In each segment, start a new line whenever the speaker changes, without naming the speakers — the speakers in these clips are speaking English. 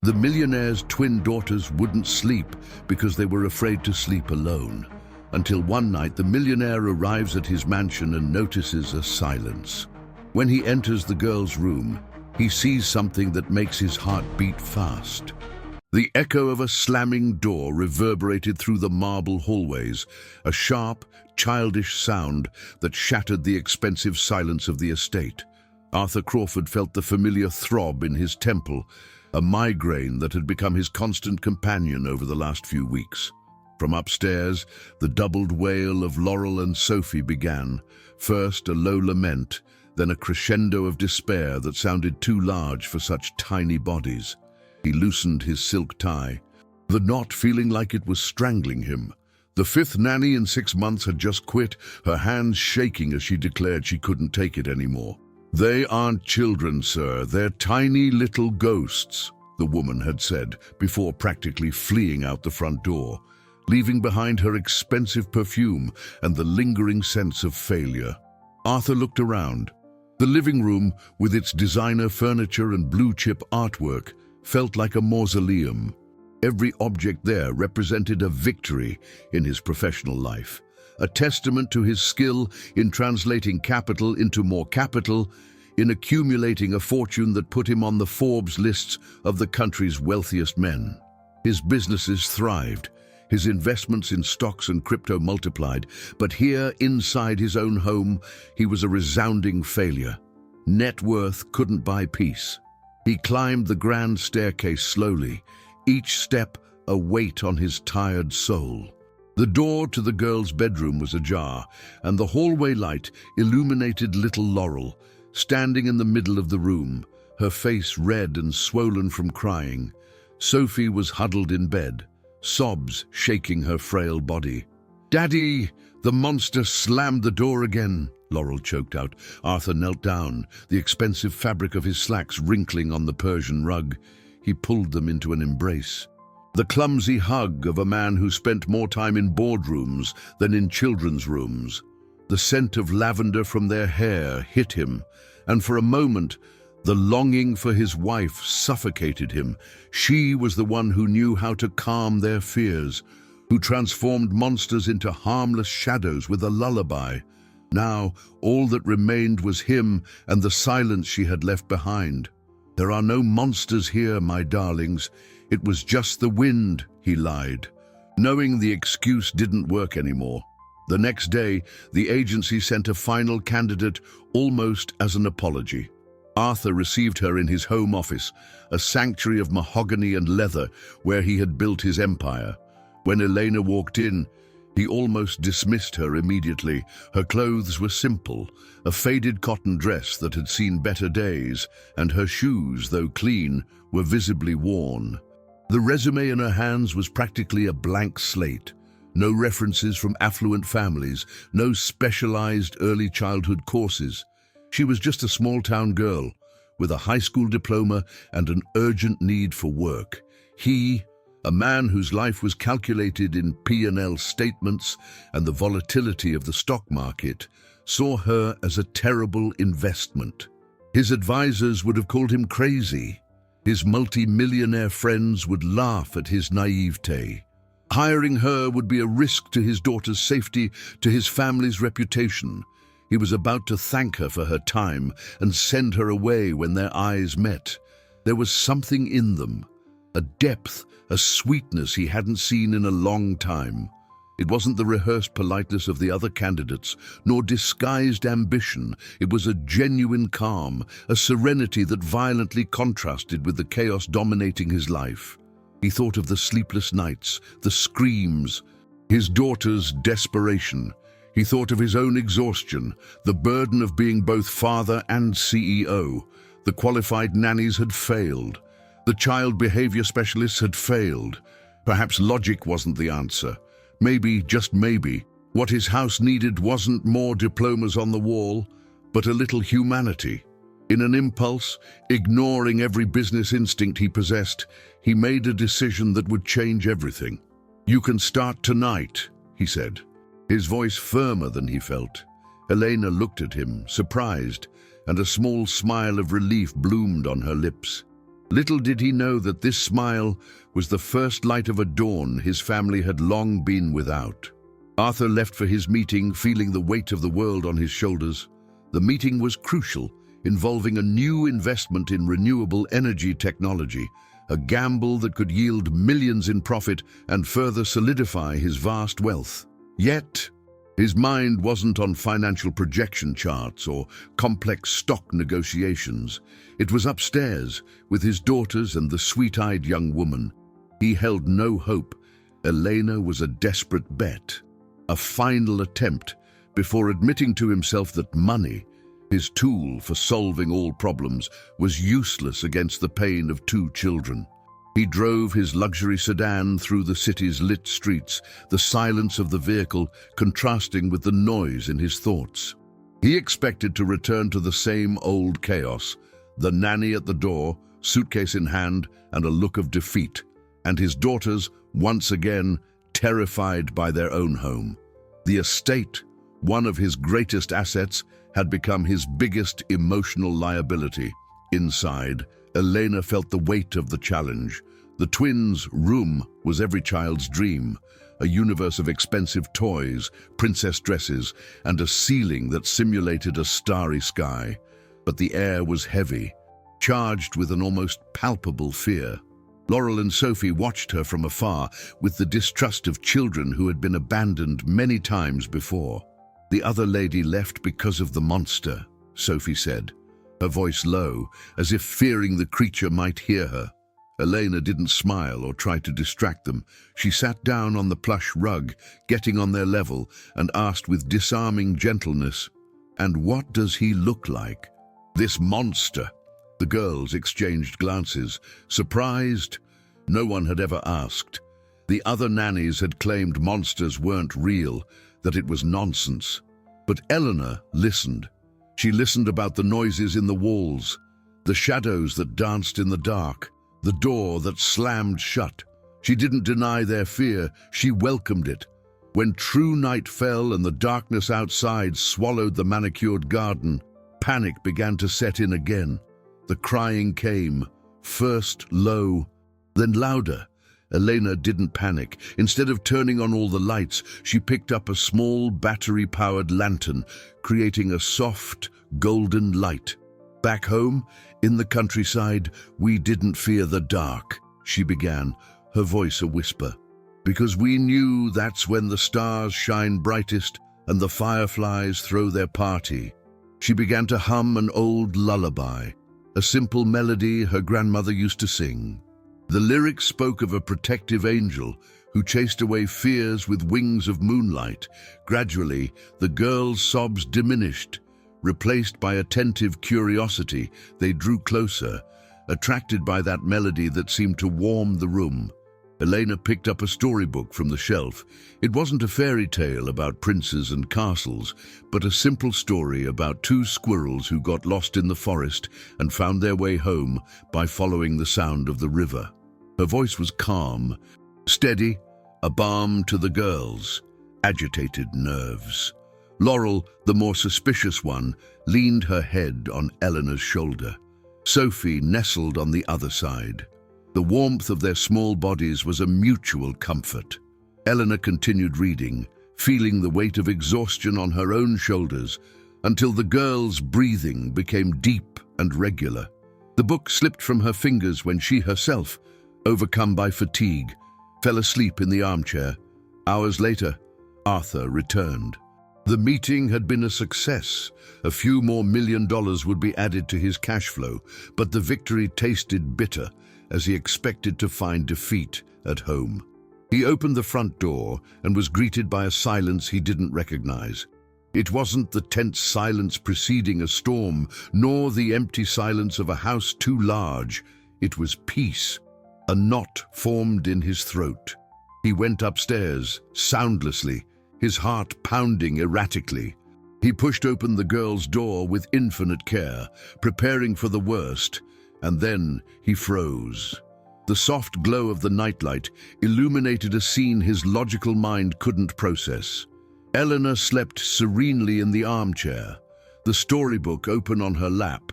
The millionaire's twin daughters wouldn't sleep because they were afraid to sleep alone, until one night the millionaire arrives at his mansion and notices a silence. When he enters the girls' room, he sees something that makes his heart beat fast. The echo of a slamming door reverberated through the marble hallways, a sharp, childish sound that shattered the expensive silence of the estate. Arthur Crawford felt the familiar throb in his temple, a migraine that had become his constant companion over the last few weeks. From upstairs, the doubled wail of Laurel and Sophie began, first a low lament, then a crescendo of despair that sounded too large for such tiny bodies. He loosened his silk tie, the knot feeling like it was strangling him. The fifth nanny in 6 months had just quit, her hands shaking as she declared she couldn't take it anymore. "They aren't children, sir. They're tiny little ghosts," the woman had said, before practically fleeing out the front door, leaving behind her expensive perfume and the lingering sense of failure. Arthur looked around. The living room, with its designer furniture and blue-chip artwork, felt like a mausoleum. Every object there represented a victory in his professional life, a testament to his skill in translating capital into more capital, in accumulating a fortune that put him on the Forbes lists of the country's wealthiest men. His businesses thrived, his investments in stocks and crypto multiplied, but here, inside his own home, he was a resounding failure. Net worth couldn't buy peace. He climbed the grand staircase slowly, each step a weight on his tired soul. The door to the girls' bedroom was ajar, and the hallway light illuminated little Laurel, standing in the middle of the room, her face red and swollen from crying. Sophie was huddled in bed, sobs shaking her frail body. "Daddy!" The monster slammed the door again, Laurel choked out. Arthur knelt down, the expensive fabric of his slacks wrinkling on the Persian rug. He pulled them into an embrace. The clumsy hug of a man who spent more time in boardrooms than in children's rooms. The scent of lavender from their hair hit him, and for a moment, the longing for his wife suffocated him. She was the one who knew how to calm their fears, who transformed monsters into harmless shadows with a lullaby. Now, all that remained was him and the silence she had left behind. "There are no monsters here, my darlings. It was just the wind," he lied, knowing the excuse didn't work anymore. The next day, the agency sent a final candidate almost as an apology. Arthur received her in his home office, a sanctuary of mahogany and leather where he had built his empire. When Elena walked in, he almost dismissed her immediately. Her clothes were simple, a faded cotton dress that had seen better days, and her shoes, though clean, were visibly worn. The resume in her hands was practically a blank slate. No references from affluent families, no specialized early childhood courses. She was just a small-town girl with a high school diploma and an urgent need for work. He, a man whose life was calculated in P&L statements and the volatility of the stock market, saw her as a terrible investment. His advisors would have called him crazy. His multi-millionaire friends would laugh at his naivete. Hiring her would be a risk to his daughter's safety, to his family's reputation. He was about to thank her for her time and send her away when their eyes met. There was something in them, a depth, a sweetness he hadn't seen in a long time. It wasn't the rehearsed politeness of the other candidates, nor disguised ambition. It was a genuine calm, a serenity that violently contrasted with the chaos dominating his life. He thought of the sleepless nights, the screams, his daughter's desperation. He thought of his own exhaustion, the burden of being both father and CEO. The qualified nannies had failed. The child behavior specialists had failed. Perhaps logic wasn't the answer. Maybe, just maybe, what his house needed wasn't more diplomas on the wall, but a little humanity. In an impulse, ignoring every business instinct he possessed, he made a decision that would change everything. "You can start tonight," he said, his voice firmer than he felt. Elena looked at him, surprised, and a small smile of relief bloomed on her lips. Little did he know that this smile was the first light of a dawn his family had long been without. Arthur left for his meeting feeling the weight of the world on his shoulders. The meeting was crucial, involving a new investment in renewable energy technology, a gamble that could yield millions in profit and further solidify his vast wealth. Yet, his mind wasn't on financial projection charts or complex stock negotiations. It was upstairs, with his daughters and the sweet-eyed young woman. He held no hope. Elena was a desperate bet, a final attempt, before admitting to himself that money, his tool for solving all problems, was useless against the pain of 2 children. He drove his luxury sedan through the city's lit streets, the silence of the vehicle contrasting with the noise in his thoughts. He expected to return to the same old chaos, the nanny at the door, suitcase in hand, and a look of defeat, and his daughters, once again, terrified by their own home. The estate, one of his greatest assets, had become his biggest emotional liability. Inside, Elena felt the weight of the challenge. The twins' room was every child's dream, a universe of expensive toys, princess dresses, and a ceiling that simulated a starry sky. But the air was heavy, charged with an almost palpable fear. Laurel and Sophie watched her from afar with the distrust of children who had been abandoned many times before. "The other lady left because of the monster," Sophie said, her voice low, as if fearing the creature might hear her. Elena didn't smile or try to distract them. She sat down on the plush rug, getting on their level, and asked with disarming gentleness, "And what does he look like?" "This monster." The girls exchanged glances. Surprised? No one had ever asked. The other nannies had claimed monsters weren't real, that it was nonsense. But Eleanor listened. She listened about the noises in the walls, the shadows that danced in the dark, the door that slammed shut. She didn't deny their fear, she welcomed it. When true night fell and the darkness outside swallowed the manicured garden, panic began to set in again. The crying came, first low, then louder. Elena didn't panic. Instead of turning on all the lights, she picked up a small battery-powered lantern, creating a soft, golden light. "Back home, in the countryside, we didn't fear the dark," she began, her voice a whisper. "Because we knew that's when the stars shine brightest and the fireflies throw their party." She began to hum an old lullaby, a simple melody her grandmother used to sing. The lyrics spoke of a protective angel who chased away fears with wings of moonlight. Gradually, the girls' sobs diminished. Replaced by attentive curiosity, they drew closer, attracted by that melody that seemed to warm the room. Elena picked up a storybook from the shelf. It wasn't a fairy tale about princes and castles, but a simple story about 2 squirrels who got lost in the forest and found their way home by following the sound of the river. Her voice was calm, steady, a balm to the girls' agitated nerves. Laurel, the more suspicious one, leaned her head on Eleanor's shoulder. Sophie nestled on the other side. The warmth of their small bodies was a mutual comfort. Eleanor continued reading, feeling the weight of exhaustion on her own shoulders, until the girls' breathing became deep and regular. The book slipped from her fingers when she herself, overcome by fatigue, fell asleep in the armchair. Hours later, Arthur returned. The meeting had been a success. A few more $1 million would be added to his cash flow, but the victory tasted bitter as he expected to find defeat at home. He opened the front door and was greeted by a silence he didn't recognize. It wasn't the tense silence preceding a storm, nor the empty silence of a house too large. It was peace. A knot formed in his throat. He went upstairs, soundlessly, his heart pounding erratically. He pushed open the girl's door with infinite care, preparing for the worst, and then he froze. The soft glow of the nightlight illuminated a scene his logical mind couldn't process. Eleanor slept serenely in the armchair, the storybook open on her lap.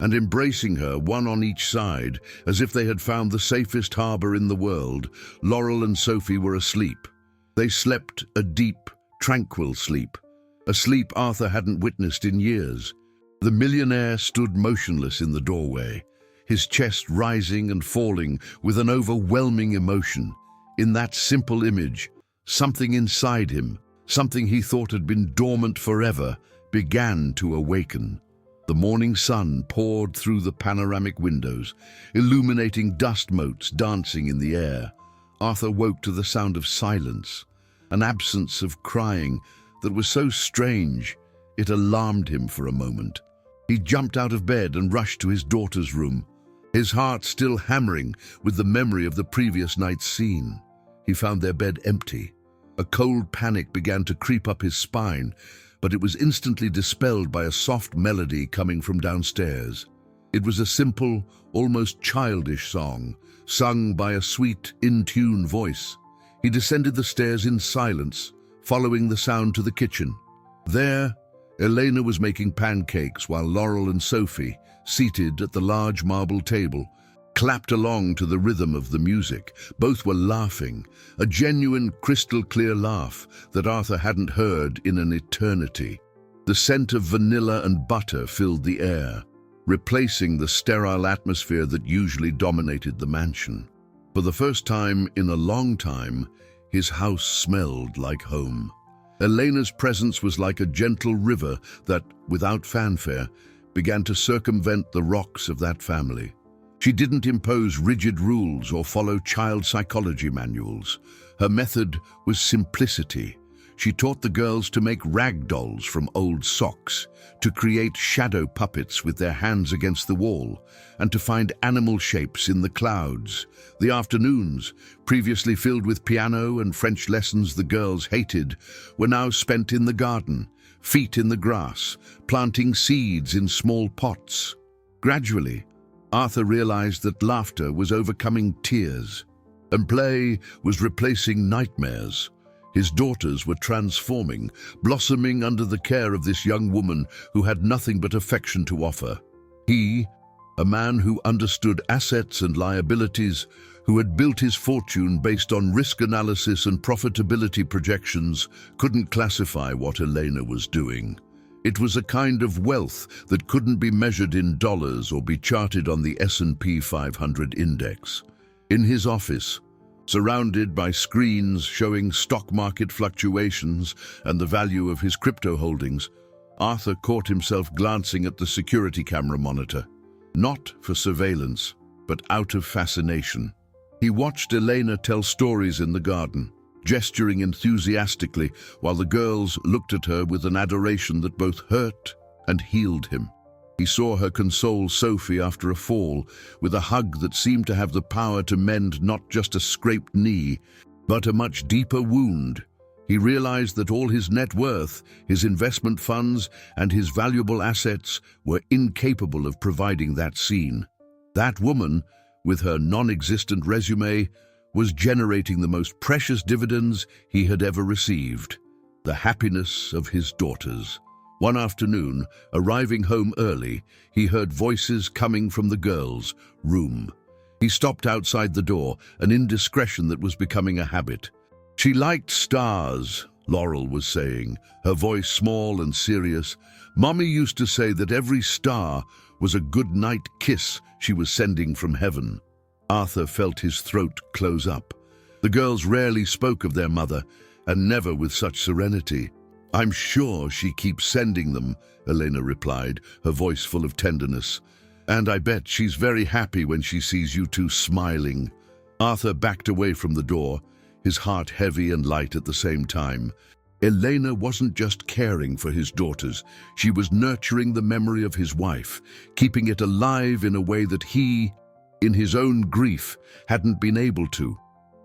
and embracing her, one on each side, as if they had found the safest harbor in the world, Laurel and Sophie were asleep. They slept a deep, tranquil sleep, a sleep Arthur hadn't witnessed in years. The millionaire stood motionless in the doorway, his chest rising and falling with an overwhelming emotion. In that simple image, something inside him, something he thought had been dormant forever, began to awaken. The morning sun poured through the panoramic windows, illuminating dust motes dancing in the air. Arthur woke to the sound of silence, an absence of crying that was so strange it alarmed him for a moment. He jumped out of bed and rushed to his daughter's room, his heart still hammering with the memory of the previous night's scene. He found their bed empty. A cold panic began to creep up his spine, but it was instantly dispelled by a soft melody coming from downstairs. It was a simple, almost childish song, sung by a sweet, in-tune voice. He descended the stairs in silence, following the sound to the kitchen. There, Elena was making pancakes while Laurel and Sophie, seated at the large marble table, clapped along to the rhythm of the music. Both were laughing, a genuine, crystal-clear laugh that Arthur hadn't heard in an eternity. The scent of vanilla and butter filled the air, replacing the sterile atmosphere that usually dominated the mansion. For the first time in a long time, his house smelled like home. Elena's presence was like a gentle river that, without fanfare, began to circumvent the rocks of that family. She didn't impose rigid rules or follow child psychology manuals. Her method was simplicity. She taught the girls to make rag dolls from old socks, to create shadow puppets with their hands against the wall, and to find animal shapes in the clouds. The afternoons, previously filled with piano and French lessons the girls hated, were now spent in the garden, feet in the grass, planting seeds in small pots. Gradually, Arthur realized that laughter was overcoming tears, and play was replacing nightmares. His daughters were transforming, blossoming under the care of this young woman who had nothing but affection to offer. He, a man who understood assets and liabilities, who had built his fortune based on risk analysis and profitability projections, couldn't classify what Elena was doing. It was a kind of wealth that couldn't be measured in dollars or be charted on the S&P 500 index. In his office, surrounded by screens showing stock market fluctuations and the value of his crypto holdings, Arthur caught himself glancing at the security camera monitor, not for surveillance, but out of fascination. He watched Elena tell stories in the garden, gesturing enthusiastically while the girls looked at her with an adoration that both hurt and healed him. He saw her console Sophie after a fall, with a hug that seemed to have the power to mend not just a scraped knee, but a much deeper wound. He realized that all his net worth, his investment funds, and his valuable assets were incapable of providing that scene. That woman, with her non-existent resume, was generating the most precious dividends he had ever received: the happiness of his daughters. One afternoon, arriving home early, he heard voices coming from the girls' room. He stopped outside the door, an indiscretion that was becoming a habit. "She liked stars," Laurel was saying, her voice small and serious. "Mommy used to say that every star was a good night kiss she was sending from heaven." Arthur felt his throat close up. The girls rarely spoke of their mother, and never with such serenity. "I'm sure she keeps sending them," Elena replied, her voice full of tenderness. "And I bet she's very happy when she sees you two smiling." Arthur backed away from the door, his heart heavy and light at the same time. Elena wasn't just caring for his daughters, she was nurturing the memory of his wife, keeping it alive in a way that he, in his own grief, hadn't been able to.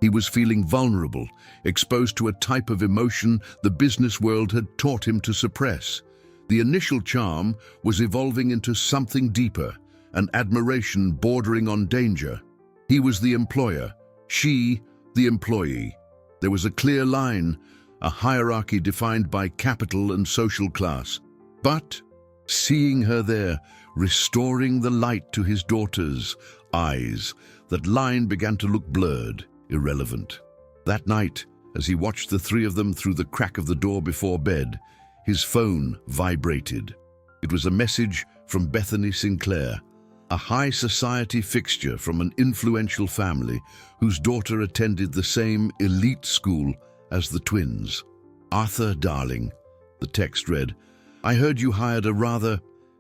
He was feeling vulnerable, exposed to a type of emotion the business world had taught him to suppress. The initial charm was evolving into something deeper, an admiration bordering on danger. He was the employer, she the employee. There was a clear line, a hierarchy defined by capital and social class. But Seeing her there, restoring the light to his daughter's eyes, that line began to look blurred, irrelevant. That night, as he watched the three of them through the crack of the door before bed, his phone vibrated. It was a message from Bethany Sinclair, a high society fixture from an influential family whose daughter attended the same elite school as the twins. "Arthur, darling," the text read, "I heard you hired a rather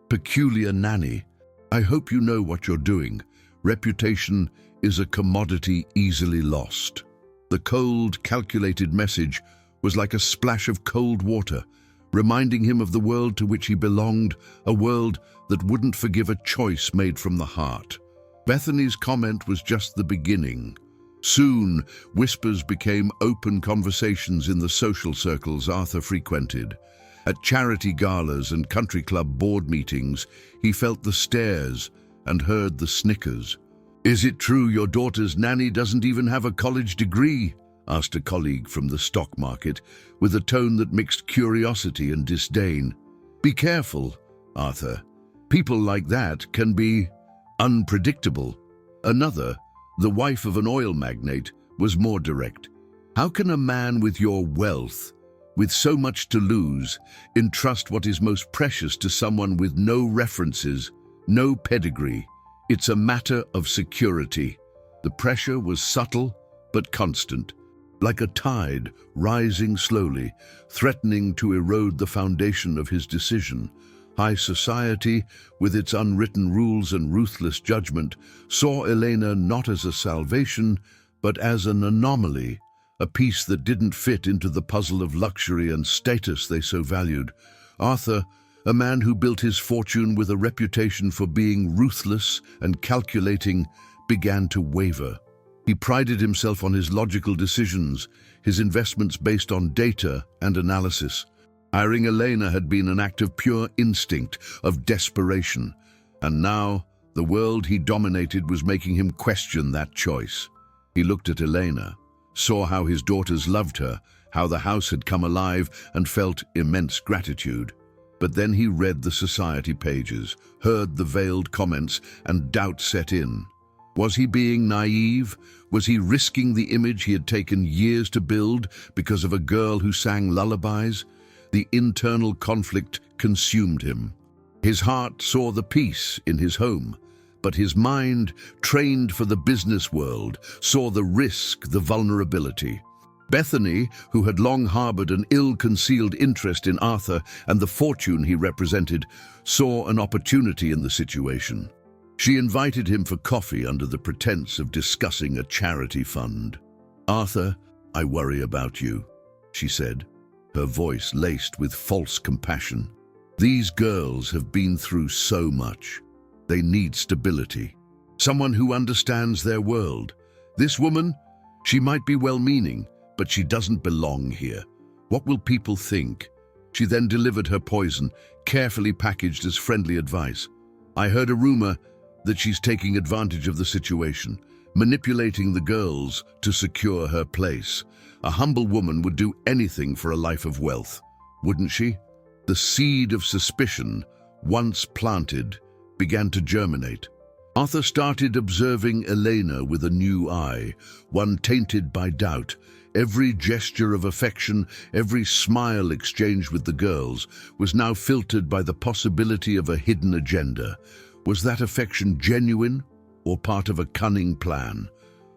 peculiar nanny. I hope you know what you're doing. Reputation is a commodity easily lost." The cold, calculated message was like a splash of cold water, reminding him of the world to which he belonged, a world that wouldn't forgive a choice made from the heart. Bethany's comment was just the beginning. Soon, whispers became open conversations in the social circles Arthur frequented. At charity galas and country club board meetings, he felt the stares and heard the snickers. "Is it true your daughter's nanny doesn't even have a college degree?" asked a colleague from the stock market, with a tone that mixed curiosity and disdain. "Be careful, Arthur. People like that can be unpredictable." Another, the wife of an oil magnate, was more direct. "How can a man with your wealth, with so much to lose, entrust what is most precious to someone with no references, no pedigree? It's a matter of security." The pressure was subtle but constant, like a tide rising slowly, threatening to erode the foundation of his decision. High society, with its unwritten rules and ruthless judgment, saw Elena not as a salvation, but as an anomaly, a piece that didn't fit into the puzzle of luxury and status they so valued. Arthur, a man who built his fortune with a reputation for being ruthless and calculating, began to waver. He prided himself on his logical decisions, his investments based on data and analysis. Hiring Elena had been an act of pure instinct, of desperation, and now the world he dominated was making him question that choice. He looked at Elena, saw how his daughters loved her, how the house had come alive, and felt immense gratitude. But then he read the society pages, heard the veiled comments, and doubt set in. Was he being naive? Was he risking the image he had taken years to build because of a girl who sang lullabies? The internal conflict consumed him. His heart saw the peace in his home, but his mind, trained for the business world, saw the risk, the vulnerability. Bethany, who had long harbored an ill-concealed interest in Arthur and the fortune he represented, saw an opportunity in the situation. She invited him for coffee under the pretense of discussing a charity fund. "Arthur, I worry about you," she said, her voice laced with false compassion. "These girls have been through so much. They need stability. Someone who understands their world. This woman, she might be well-meaning, but she doesn't belong here. What will people think?" She then delivered her poison, carefully packaged as friendly advice. "I heard a rumor that she's taking advantage of the situation, manipulating the girls to secure her place. A humble woman would do anything for a life of wealth, wouldn't she?" The seed of suspicion, once planted, began to germinate. Arthur started observing Elena with a new eye, one tainted by doubt. Every gesture of affection, every smile exchanged with the girls, was now filtered by the possibility of a hidden agenda. Was that affection genuine or part of a cunning plan?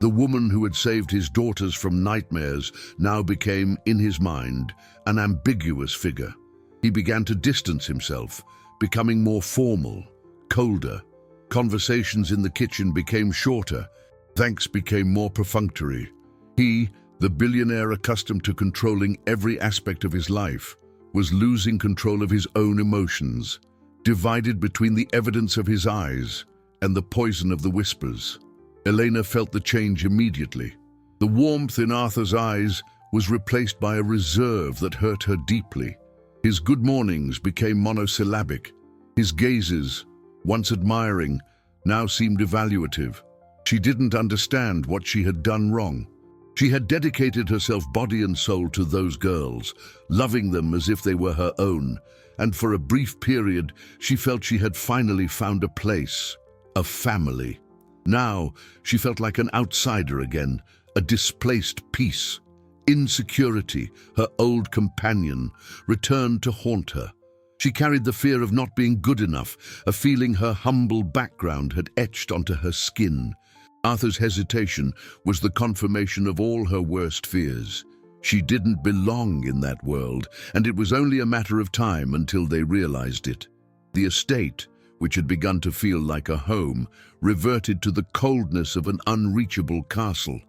The woman who had saved his daughters from nightmares now became, in his mind, an ambiguous figure. He began to distance himself, becoming more formal, colder. Conversations in the kitchen became shorter. Thanks became more perfunctory. He, the billionaire accustomed to controlling every aspect of his life, was losing control of his own emotions, divided between the evidence of his eyes and the poison of the whispers. Elena felt the change immediately. The warmth in Arthur's eyes was replaced by a reserve that hurt her deeply. His good mornings became monosyllabic. His gazes, once admiring, now seemed evaluative. She didn't understand what she had done wrong. She had dedicated herself body and soul to those girls, loving them as if they were her own, and for a brief period she felt she had finally found a place, a family. Now she felt like an outsider again, a displaced piece. Insecurity, her old companion, returned to haunt her. She carried the fear of not being good enough, a feeling her humble background had etched onto her skin. Arthur's hesitation was the confirmation of all her worst fears. She didn't belong in that world, and it was only a matter of time until they realized it. The estate, which had begun to feel like a home, reverted to the coldness of an unreachable castle.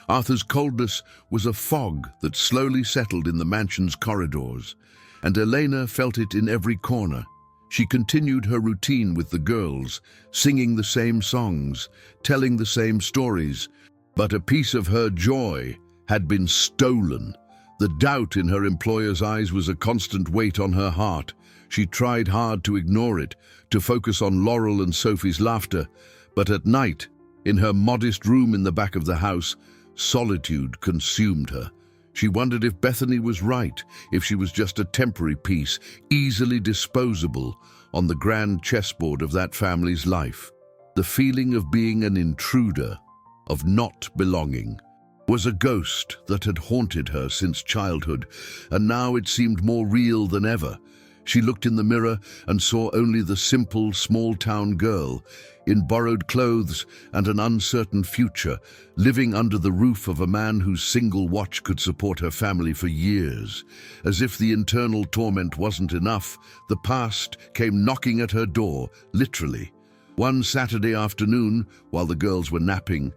Arthur's coldness was a fog that slowly settled in the mansion's corridors, and Elena felt it in every corner. She continued her routine with the girls, singing the same songs, telling the same stories, but a piece of her joy had been stolen. The doubt in her employer's eyes was a constant weight on her heart. She tried hard to ignore it, to focus on Laurel and Sophie's laughter, but at night, in her modest room in the back of the house, solitude consumed her. She wondered if Bethany was right, if she was just a temporary piece, easily disposable on the grand chessboard of that family's life. The feeling of being an intruder, of not belonging, was a ghost that had haunted her since childhood, and now it seemed more real than ever. She looked in the mirror and saw only the simple, small-town girl, in borrowed clothes and an uncertain future, living under the roof of a man whose single watch could support her family for years. As if the internal torment wasn't enough, the past came knocking at her door, literally. One Saturday afternoon, while the girls were napping,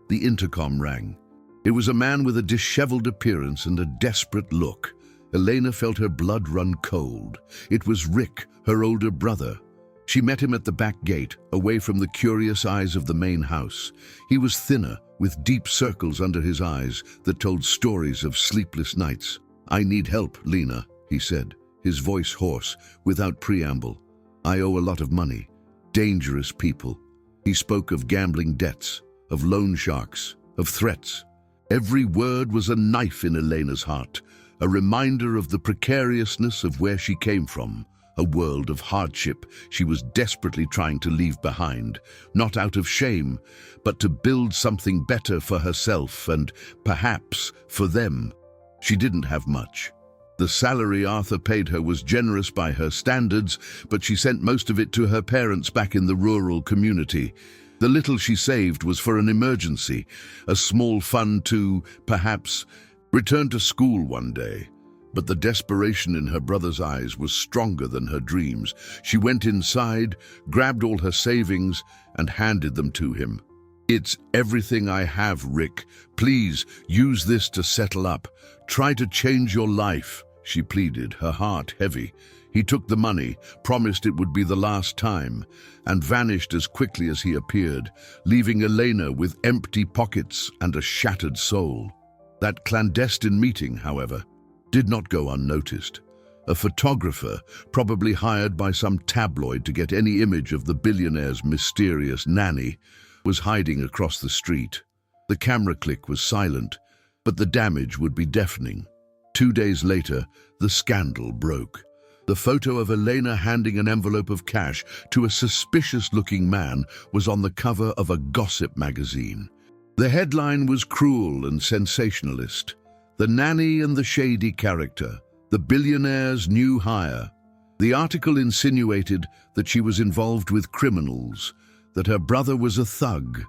the intercom rang. It was a man with a disheveled appearance and a desperate look. Elena felt her blood run cold. It was Rick, her older brother. She met him at the back gate, away from the curious eyes of the main house. He was thinner, with deep circles under his eyes that told stories of sleepless nights. "I need help, Lena," he said, his voice hoarse, without preamble. "I owe a lot of money. Dangerous people." He spoke of gambling debts, of loan sharks, of threats. Every word was a knife in Elena's heart, a reminder of the precariousness of where she came from, a world of hardship she was desperately trying to leave behind, not out of shame, but to build something better for herself and, perhaps, for them. She didn't have much. The salary Arthur paid her was generous by her standards, but she sent most of it to her parents back in the rural community. The little she saved was for an emergency, a small fund to, perhaps, return to school one day. But the desperation in her brother's eyes was stronger than her dreams. She went inside, grabbed all her savings, and handed them to him. "It's everything I have, Rick. Please, use this to settle up. Try to change your life," she pleaded, her heart heavy. He took the money, promised it would be the last time, and vanished as quickly as he appeared, leaving Elena with empty pockets and a shattered soul. That clandestine meeting, however, did not go unnoticed. A photographer, probably hired by some tabloid to get any image of the billionaire's mysterious nanny, was hiding across the street. The camera click was silent, but the damage would be deafening. 2 days later, the scandal broke. The photo of Elena handing an envelope of cash to a suspicious-looking man was on the cover of a gossip magazine. The headline was cruel and sensationalist. "The nanny and the shady character, the billionaire's new hire." The article insinuated that she was involved with criminals, that her brother was a thug,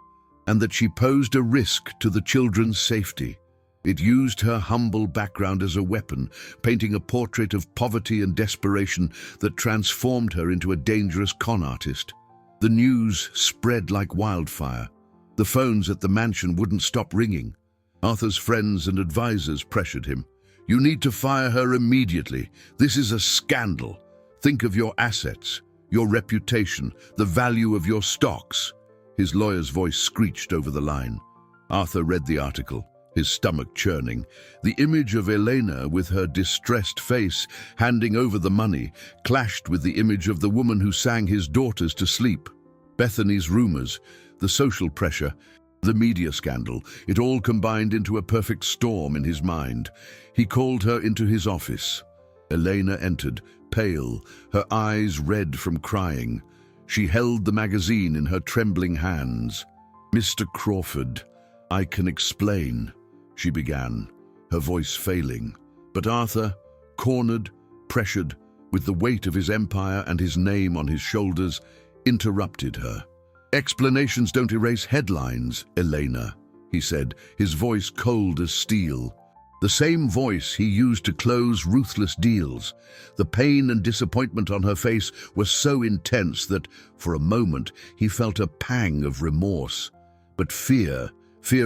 and that she posed a risk to the children's safety. It used her humble background as a weapon, painting a portrait of poverty and desperation that transformed her into a dangerous con artist. The news spread like wildfire. The phones at the mansion wouldn't stop ringing. Arthur's friends and advisors pressured him. "You need to fire her immediately. This is a scandal. Think of your assets, your reputation, the value of your stocks." His lawyer's voice screeched over the line. Arthur read the article, his stomach churning. The image of Elena with her distressed face handing over the money clashed with the image of the woman who sang his daughters to sleep. Bethany's rumors, the social pressure, the media scandal, it all combined into a perfect storm in his mind. He called her into his office. Elena entered, pale, her eyes red from crying. She held the magazine in her trembling hands. "Mr. Crawford, I can explain," she began, her voice failing. But Arthur, cornered, pressured, with the weight of his empire and his name on his shoulders, interrupted her. "Explanations don't erase headlines, Elena," he said, his voice cold as steel. The same voice he used to close ruthless deals. The pain and disappointment on her face were so intense that, for a moment, he felt a pang of remorse. But fear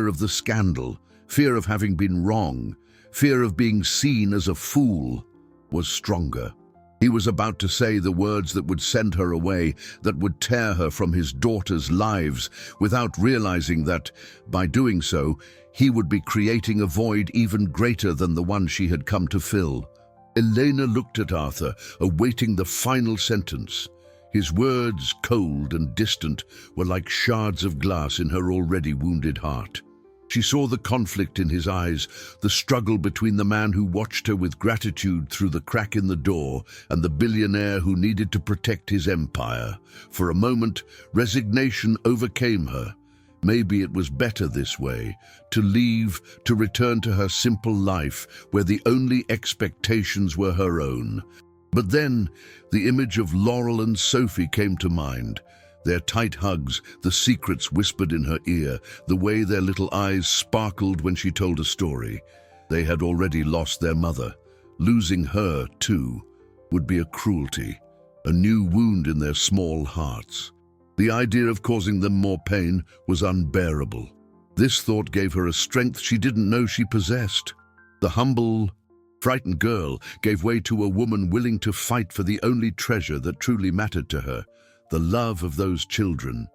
of the scandal, fear of having been wrong, fear of being seen as a fool, was stronger. He was about to say the words that would send her away, that would tear her from his daughters' lives, without realizing that, by doing so, he would be creating a void even greater than the one she had come to fill. Elena looked at Arthur, awaiting the final sentence. His words, cold and distant, were like shards of glass in her already wounded heart. She saw the conflict in his eyes, the struggle between the man who watched her with gratitude through the crack in the door and the billionaire who needed to protect his empire. For a moment, resignation overcame her. Maybe it was better this way, to leave, to return to her simple life, where the only expectations were her own. But then, the image of Laurel and Sophie came to mind. Their tight hugs, the secrets whispered in her ear, the way their little eyes sparkled when she told a story. They had already lost their mother. Losing her, too, would be a cruelty, a new wound in their small hearts. The idea of causing them more pain was unbearable. This thought gave her a strength she didn't know she possessed. The humble, frightened girl gave way to a woman willing to fight for the only treasure that truly mattered to her, the love of those children.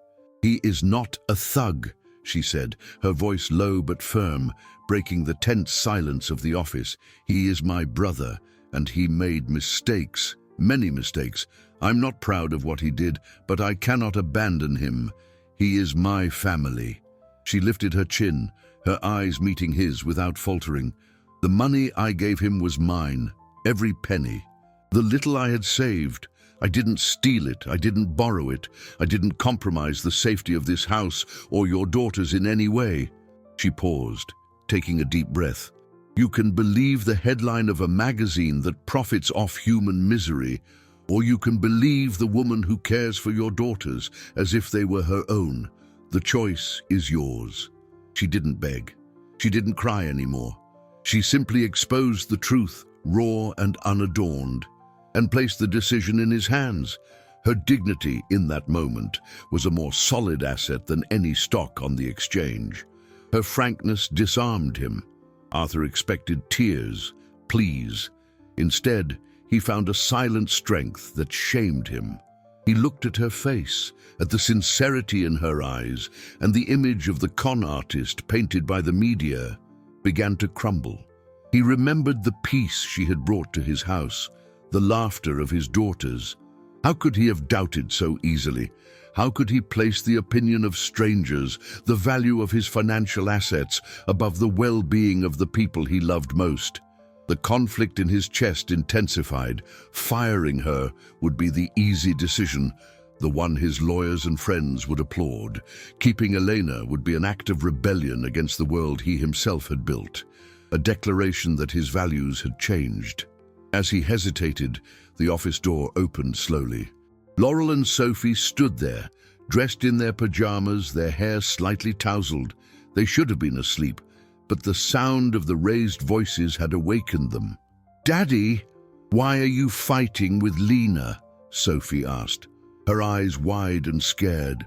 "He is not a thug," she said, her voice low but firm, breaking the tense silence of the office. "He is my brother, and he made mistakes, many mistakes. I'm not proud of what he did, but I cannot abandon him. He is my family." She lifted her chin, her eyes meeting his without faltering. "The money I gave him was mine, every penny. The little I had saved. I didn't steal it, I didn't borrow it, I didn't compromise the safety of this house or your daughters in any way." She paused, taking a deep breath. "You can believe the headline of a magazine that profits off human misery, or you can believe the woman who cares for your daughters as if they were her own. The choice is yours." She didn't beg. She didn't cry anymore. She simply exposed the truth, raw and unadorned, and placed the decision in his hands. Her dignity in that moment was a more solid asset than any stock on the exchange. Her frankness disarmed him. Arthur expected tears, pleas. Instead, he found a silent strength that shamed him. He looked at her face, at the sincerity in her eyes, and the image of the con artist painted by the media began to crumble. He remembered the peace she had brought to his house, the laughter of his daughters. How could he have doubted so easily? How could he place the opinion of strangers, the value of his financial assets, above the well-being of the people he loved most? The conflict in his chest intensified. Firing her would be the easy decision, the one his lawyers and friends would applaud. Keeping Elena would be an act of rebellion against the world he himself had built, a declaration that his values had changed. As he hesitated, the office door opened slowly. Laurel and Sophie stood there, dressed in their pajamas, their hair slightly tousled. They should have been asleep, but the sound of the raised voices had awakened them. "Daddy, why are you fighting with Lena?" Sophie asked, her eyes wide and scared.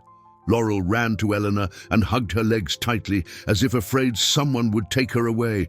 Laurel ran to Eleanor and hugged her legs tightly, as if afraid someone would take her away.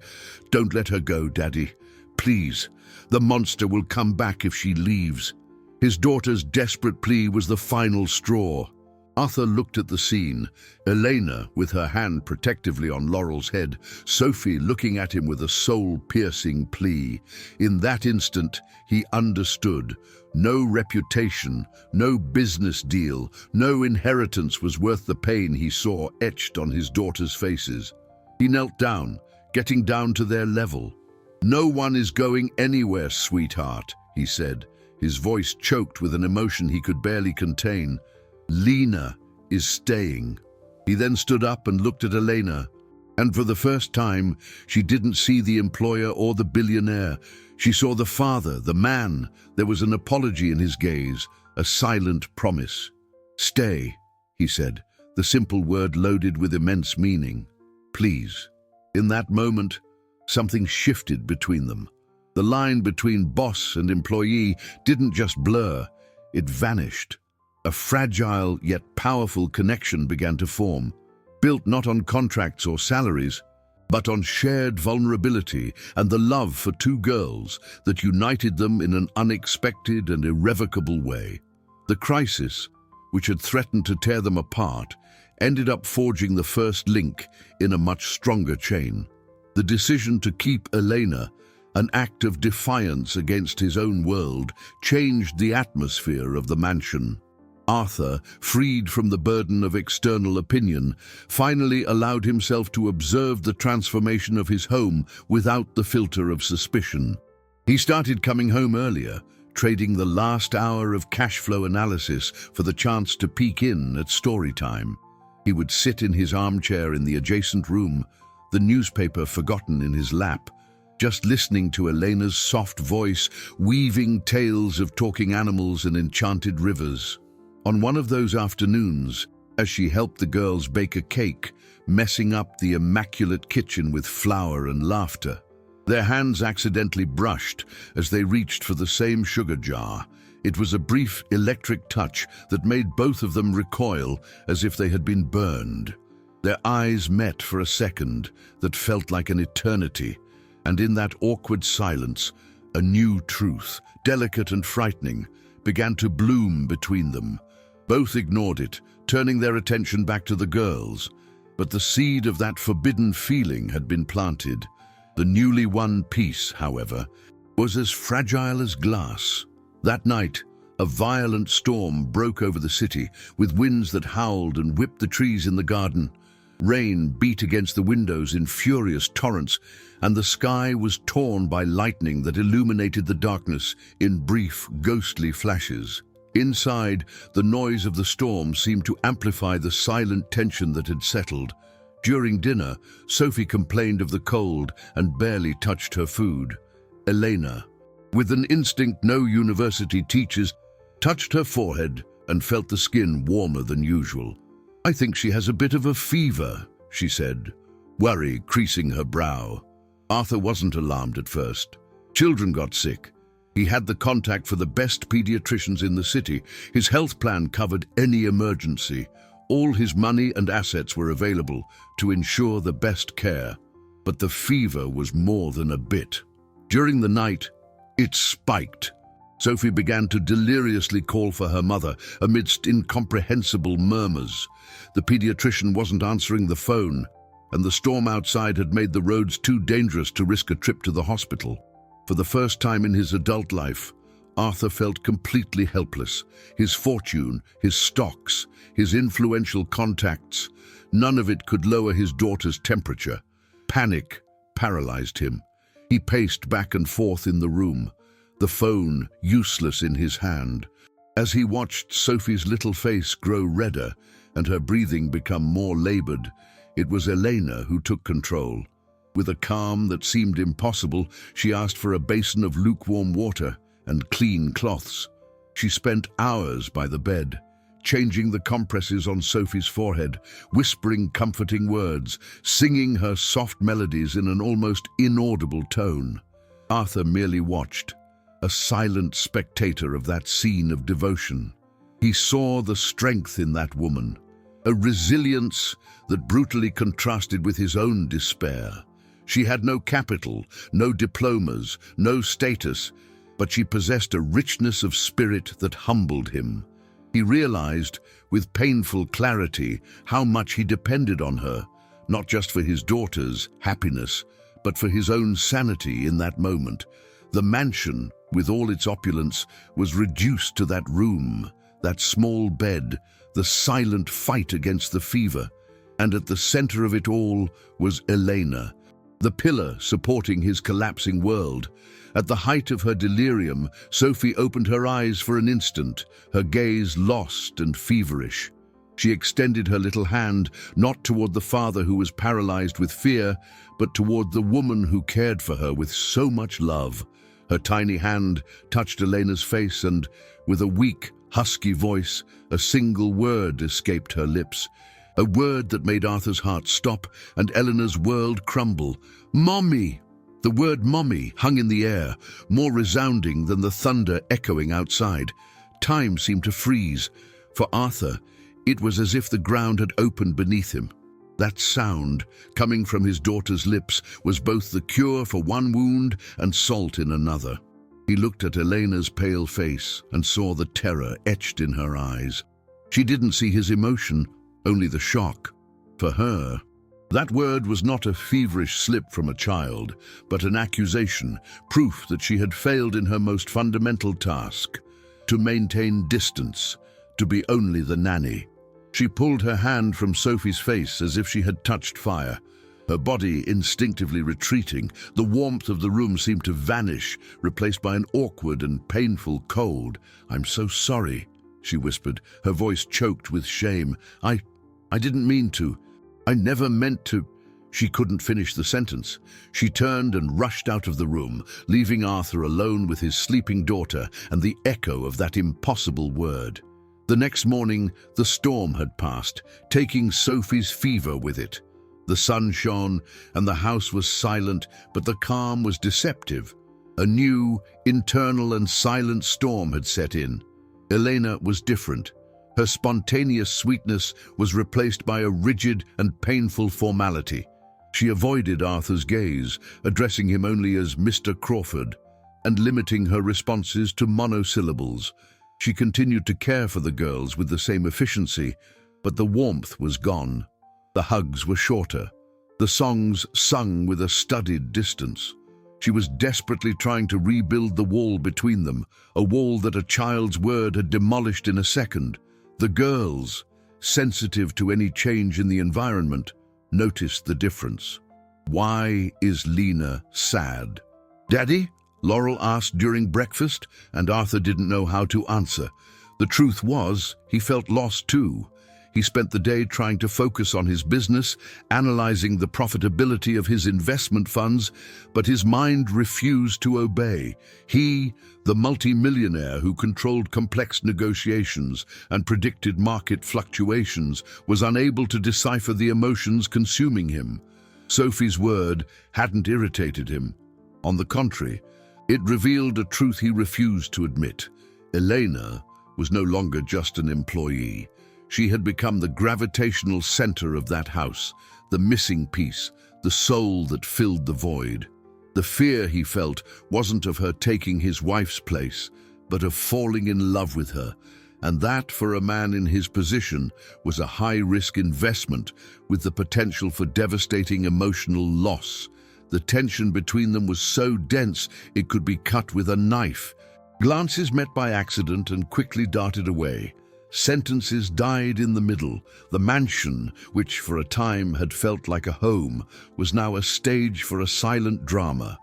"Don't let her go, Daddy. Please. The monster will come back if she leaves." His daughter's desperate plea was the final straw. Arthur looked at the scene, Elena with her hand protectively on Laurel's head, Sophie looking at him with a soul-piercing plea. In that instant, he understood. No reputation, no business deal, no inheritance was worth the pain he saw etched on his daughters' faces. He knelt down, getting down to their level. "No one is going anywhere, sweetheart," he said, his voice choked with an emotion he could barely contain. "Lena is staying." He then stood up and looked at Elena, and for the first time, she didn't see the employer or the billionaire. She saw the father, the man. There was an apology in his gaze, a silent promise. "Stay," he said, the simple word loaded with immense meaning. "Please." In that moment, something shifted between them. The line between boss and employee didn't just blur, it vanished. A fragile yet powerful connection began to form, built not on contracts or salaries, but on shared vulnerability and the love for two girls that united them in an unexpected and irrevocable way. The crisis, which had threatened to tear them apart, ended up forging the first link in a much stronger chain. The decision to keep Elena, an act of defiance against his own world, changed the atmosphere of the mansion. Arthur, freed from the burden of external opinion, finally allowed himself to observe the transformation of his home without the filter of suspicion. He started coming home earlier, trading the last hour of cash flow analysis for the chance to peek in at story time. He would sit in his armchair in the adjacent room, the newspaper forgotten in his lap, just listening to Elena's soft voice weaving tales of talking animals and enchanted rivers. On one of those afternoons, as she helped the girls bake a cake, messing up the immaculate kitchen with flour and laughter, their hands accidentally brushed as they reached for the same sugar jar. It was a brief electric touch that made both of them recoil as if they had been burned. Their eyes met for a second that felt like an eternity, and in that awkward silence, a new truth, delicate and frightening, began to bloom between them. Both ignored it, turning their attention back to the girls, but the seed of that forbidden feeling had been planted. The newly won peace, however, was as fragile as glass. That night, a violent storm broke over the city, with winds that howled and whipped the trees in the garden. Rain beat against the windows in furious torrents, and the sky was torn by lightning that illuminated the darkness in brief, ghostly flashes. Inside, the noise of the storm seemed to amplify the silent tension that had settled. During dinner, Sophie complained of the cold and barely touched her food. Elena, with an instinct no university teaches, touched her forehead and felt the skin warmer than usual. "I think she has a bit of a fever," she said, worry creasing her brow. Arthur wasn't alarmed at first. Children got sick. He had the contact for the best pediatricians in the city. His health plan covered any emergency. All his money and assets were available to ensure the best care. But the fever was more than a bit. During the night, it spiked. Sophie began to deliriously call for her mother amidst incomprehensible murmurs. The pediatrician wasn't answering the phone, and the storm outside had made the roads too dangerous to risk a trip to the hospital. For the first time in his adult life, Arthur felt completely helpless. His fortune, his stocks, his influential contacts, none of it could lower his daughter's temperature. Panic paralyzed him. He paced back and forth in the room, the phone useless in his hand. As he watched Sophie's little face grow redder and her breathing become more labored, it was Elena who took control. With a calm that seemed impossible, she asked for a basin of lukewarm water and clean cloths. She spent hours by the bed, changing the compresses on Sophie's forehead, whispering comforting words, singing her soft melodies in an almost inaudible tone. Arthur merely watched, a silent spectator of that scene of devotion. He saw the strength in that woman, a resilience that brutally contrasted with his own despair. She had no capital, no diplomas, no status, but she possessed a richness of spirit that humbled him. He realized, with painful clarity, how much he depended on her, not just for his daughter's happiness, but for his own sanity in that moment. The mansion, with all its opulence, was reduced to that room, that small bed, the silent fight against the fever. And at the center of it all was Elena, the pillar supporting his collapsing world. At the height of her delirium, Sophie opened her eyes for an instant, her gaze lost and feverish. She extended her little hand, not toward the father who was paralyzed with fear, but toward the woman who cared for her with so much love. Her tiny hand touched Elena's face and, with a weak, husky voice, a single word escaped her lips. A word that made Arthur's heart stop and Eleanor's world crumble. "Mommy!" The word "mommy" hung in the air, more resounding than the thunder echoing outside. Time seemed to freeze. For Arthur, it was as if the ground had opened beneath him. That sound, coming from his daughter's lips, was both the cure for one wound and salt in another. He looked at Elena's pale face and saw the terror etched in her eyes. She didn't see his emotion, only the shock. For her, that word was not a feverish slip from a child, but an accusation, proof that she had failed in her most fundamental task, to maintain distance, to be only the nanny. She pulled her hand from Sophie's face as if she had touched fire. Her body instinctively retreating, the warmth of the room seemed to vanish, replaced by an awkward and painful cold. "I'm so sorry," she whispered, her voice choked with shame. I didn't mean to. I never meant to." She couldn't finish the sentence. She turned and rushed out of the room, leaving Arthur alone with his sleeping daughter and the echo of that impossible word. The next morning, the storm had passed, taking Sophie's fever with it. The sun shone and the house was silent, but the calm was deceptive. A new, internal and silent storm had set in. Elena was different. Her spontaneous sweetness was replaced by a rigid and painful formality. She avoided Arthur's gaze, addressing him only as Mr. Crawford, and limiting her responses to monosyllables. She continued to care for the girls with the same efficiency, but the warmth was gone. The hugs were shorter, the songs sung with a studied distance. She was desperately trying to rebuild the wall between them, a wall that a child's word had demolished in a second. The girls, sensitive to any change in the environment, noticed the difference. "Why is Lena sad?" "Daddy?" Laurel asked during breakfast, and Arthur didn't know how to answer. The truth was, he felt lost too. He spent the day trying to focus on his business, analyzing the profitability of his investment funds, but his mind refused to obey. He, the multi-millionaire who controlled complex negotiations and predicted market fluctuations, was unable to decipher the emotions consuming him. Sophie's word hadn't irritated him. On the contrary, it revealed a truth he refused to admit. Elena was no longer just an employee. She had become the gravitational center of that house, the missing piece, the soul that filled the void. The fear he felt wasn't of her taking his wife's place, but of falling in love with her, and that, for a man in his position, was a high-risk investment with the potential for devastating emotional loss. The tension between them was so dense it could be cut with a knife. Glances met by accident and quickly darted away. Sentences died in the middle. The mansion, which for a time had felt like a home, was now a stage for a silent drama.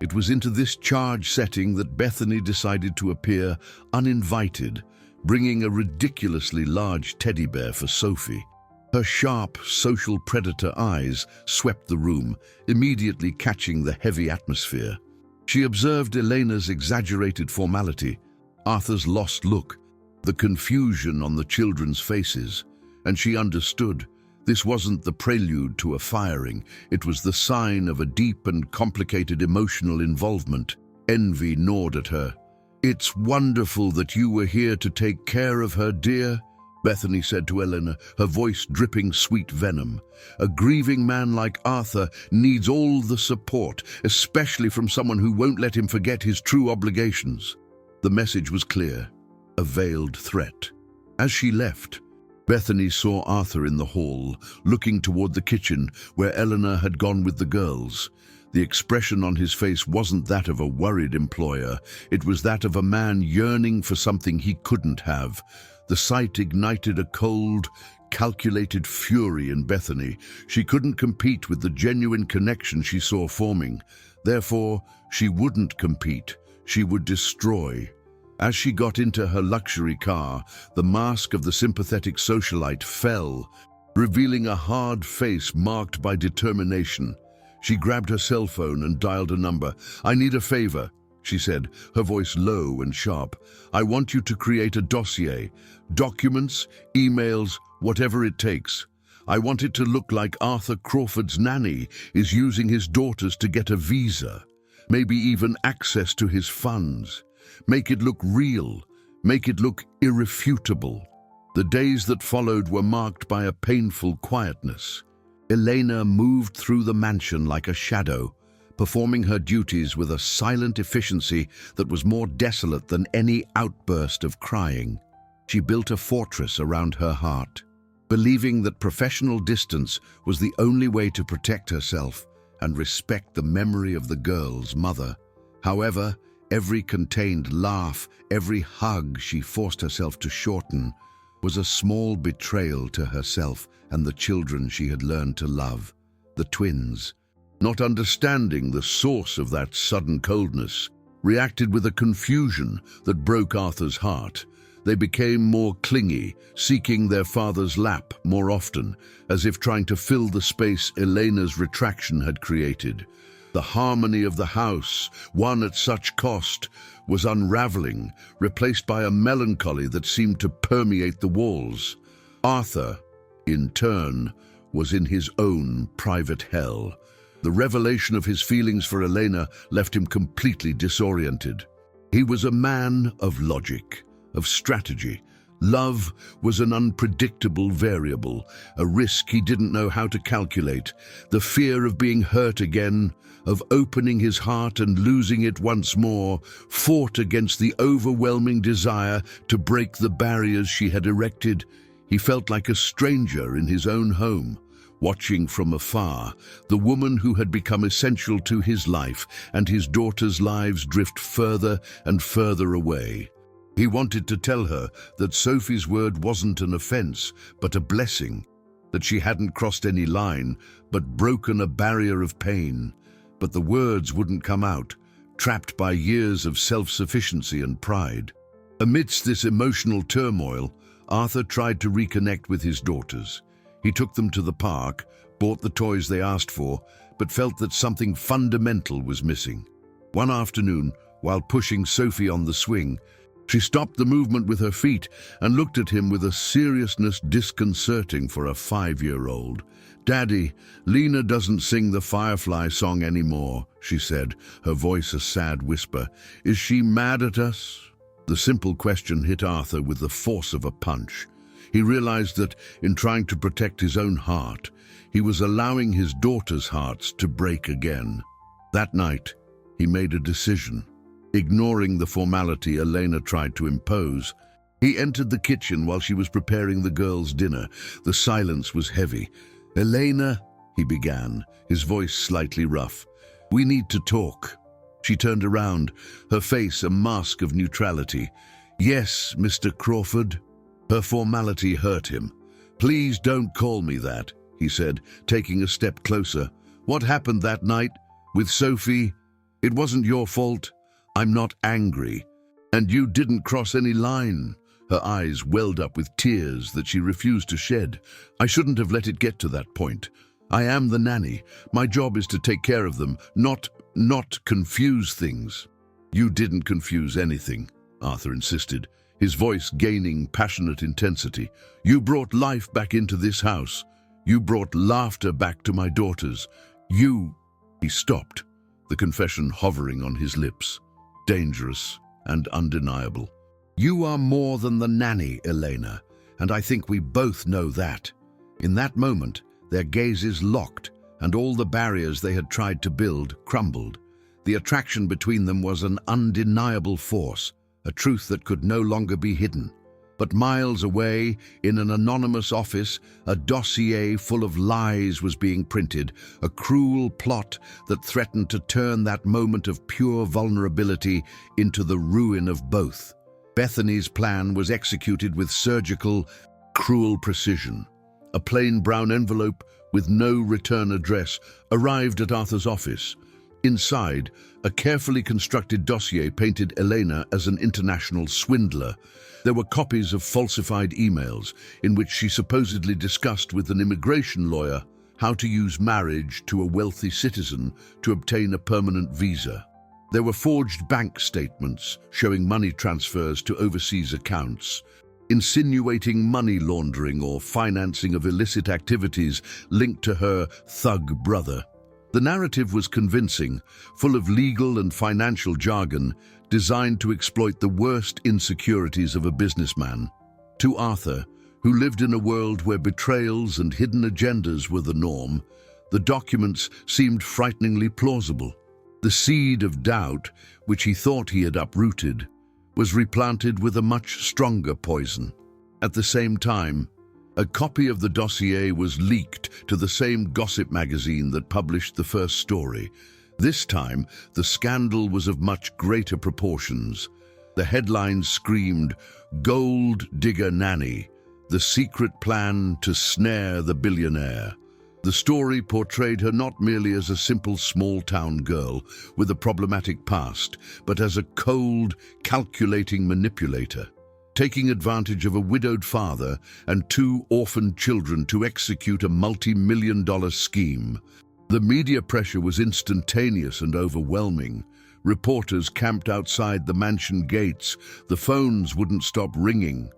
It was into this charged setting that Bethany decided to appear uninvited, bringing a ridiculously large teddy bear for Sophie. Her sharp, social predator eyes swept the room, immediately catching the heavy atmosphere. She observed Elena's exaggerated formality, Arthur's lost look, the confusion on the children's faces, and she understood. This wasn't the prelude to a firing, it was the sign of a deep and complicated emotional involvement. Envy gnawed at her. "It's wonderful that you were here to take care of her, dear," Bethany said to Elena, her voice dripping sweet venom. "A grieving man like Arthur needs all the support, especially from someone who won't let him forget his true obligations." The message was clear, a veiled threat. As she left, Bethany saw Arthur in the hall, looking toward the kitchen where Eleanor had gone with the girls. The expression on his face wasn't that of a worried employer, it was that of a man yearning for something he couldn't have. The sight ignited a cold, calculated fury in Bethany. She couldn't compete with the genuine connection she saw forming. Therefore, she wouldn't compete. She would destroy. As she got into her luxury car, the mask of the sympathetic socialite fell, revealing a hard face marked by determination. She grabbed her cell phone and dialed a number. "I need a favor," she said, her voice low and sharp. "I want you to create a dossier. Documents, emails, whatever it takes. I want it to look like Arthur Crawford's nanny is using his daughters to get a visa, maybe even access to his funds. Make it look real. Make it look irrefutable." The days that followed were marked by a painful quietness. Elena moved through the mansion like a shadow, performing her duties with a silent efficiency that was more desolate than any outburst of crying. She built a fortress around her heart, believing that professional distance was the only way to protect herself and respect the memory of the girl's mother. However, every contained laugh, every hug she forced herself to shorten, was a small betrayal to herself and the children she had learned to love, the twins. Not understanding the source of that sudden coldness, reacted with a confusion that broke Arthur's heart. They became more clingy, seeking their father's lap more often, as if trying to fill the space Elena's retraction had created. The harmony of the house, won at such cost, was unraveling, replaced by a melancholy that seemed to permeate the walls. Arthur, in turn, was in his own private hell. The revelation of his feelings for Elena left him completely disoriented. He was a man of logic, of strategy. Love was an unpredictable variable, a risk he didn't know how to calculate. The fear of being hurt again, of opening his heart and losing it once more, fought against the overwhelming desire to break the barriers she had erected. He felt like a stranger in his own home, watching from afar the woman who had become essential to his life and his daughters' lives drift further and further away. He wanted to tell her that Sophie's word wasn't an offense, but a blessing, that she hadn't crossed any line, but broken a barrier of pain. But the words wouldn't come out, trapped by years of self-sufficiency and pride. Amidst this emotional turmoil, Arthur tried to reconnect with his daughters. He took them to the park, bought the toys they asked for, but felt that something fundamental was missing. One afternoon, while pushing Sophie on the swing, she stopped the movement with her feet and looked at him with a seriousness disconcerting for a 5-year-old. "Daddy, Lena doesn't sing the Firefly song anymore," she said, her voice a sad whisper. "Is she mad at us?" The simple question hit Arthur with the force of a punch. He realized that, in trying to protect his own heart, he was allowing his daughters' hearts to break again. That night, he made a decision. Ignoring the formality Elena tried to impose, he entered the kitchen while she was preparing the girls' dinner. The silence was heavy. "Elena," he began, his voice slightly rough, "we need to talk." She turned around, her face a mask of neutrality. "Yes, Mr. Crawford." Her formality hurt him. "Please don't call me that," he said, taking a step closer. "What happened that night with Sophie? It wasn't your fault. I'm not angry. And you didn't cross any line." Her eyes welled up with tears that she refused to shed. "I shouldn't have let it get to that point. I am the nanny. My job is to take care of them, not confuse things." "You didn't confuse anything," Arthur insisted, his voice gaining passionate intensity. "You brought life back into this house. You brought laughter back to my daughters. You—" He stopped, the confession hovering on his lips, dangerous and undeniable. "You are more than the nanny, Elena, and I think we both know that." In that moment, their gazes locked, and all the barriers they had tried to build crumbled. The attraction between them was an undeniable force, a truth that could no longer be hidden. But miles away, in an anonymous office, a dossier full of lies was being printed, a cruel plot that threatened to turn that moment of pure vulnerability into the ruin of both. Bethany's plan was executed with surgical, cruel precision. A plain brown envelope with no return address arrived at Arthur's office. Inside, a carefully constructed dossier painted Elena as an international swindler. There were copies of falsified emails in which she supposedly discussed with an immigration lawyer how to use marriage to a wealthy citizen to obtain a permanent visa. There were forged bank statements showing money transfers to overseas accounts, insinuating money laundering or financing of illicit activities linked to her thug brother. The narrative was convincing, full of legal and financial jargon designed to exploit the worst insecurities of a businessman. To Arthur, who lived in a world where betrayals and hidden agendas were the norm, the documents seemed frighteningly plausible. The seed of doubt, which he thought he had uprooted, was replanted with a much stronger poison. At the same time, a copy of the dossier was leaked to the same gossip magazine that published the first story. This time, the scandal was of much greater proportions. The headlines screamed, "Gold Digger Nanny, the secret plan to snare the billionaire." The story portrayed her not merely as a simple small-town girl with a problematic past, but as a cold, calculating manipulator, taking advantage of a widowed father and two orphaned children to execute a multi-million-dollar scheme. The media pressure was instantaneous and overwhelming. Reporters camped outside the mansion gates. The phones wouldn't stop ringing.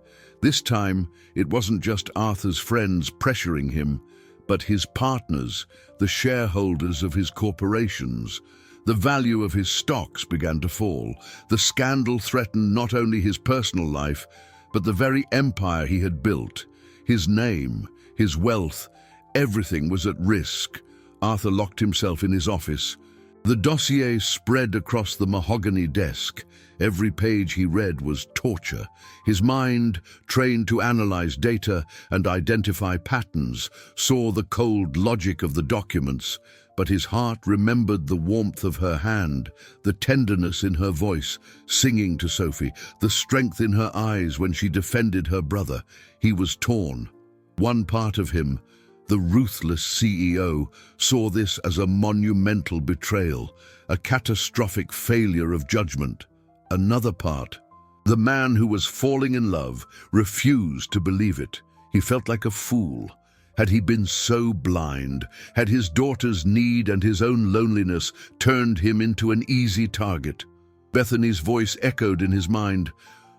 This time, it wasn't just Arthur's friends pressuring him, but his partners, the shareholders of his corporations. The value of his stocks began to fall. The scandal threatened not only his personal life, but the very empire he had built. His name, his wealth, everything was at risk. Arthur locked himself in his office. The dossier spread across the mahogany desk. Every page he read was torture. His mind, trained to analyze data and identify patterns, saw the cold logic of the documents, but his heart remembered the warmth of her hand, the tenderness in her voice, singing to Sophie, the strength in her eyes when she defended her brother. He was torn. One part of him, the ruthless CEO, saw this as a monumental betrayal, a catastrophic failure of judgment. Another part, the man who was falling in love, refused to believe it. He felt like a fool. Had he been so blind? Had his daughter's need and his own loneliness turned him into an easy target? Bethany's voice echoed in his mind.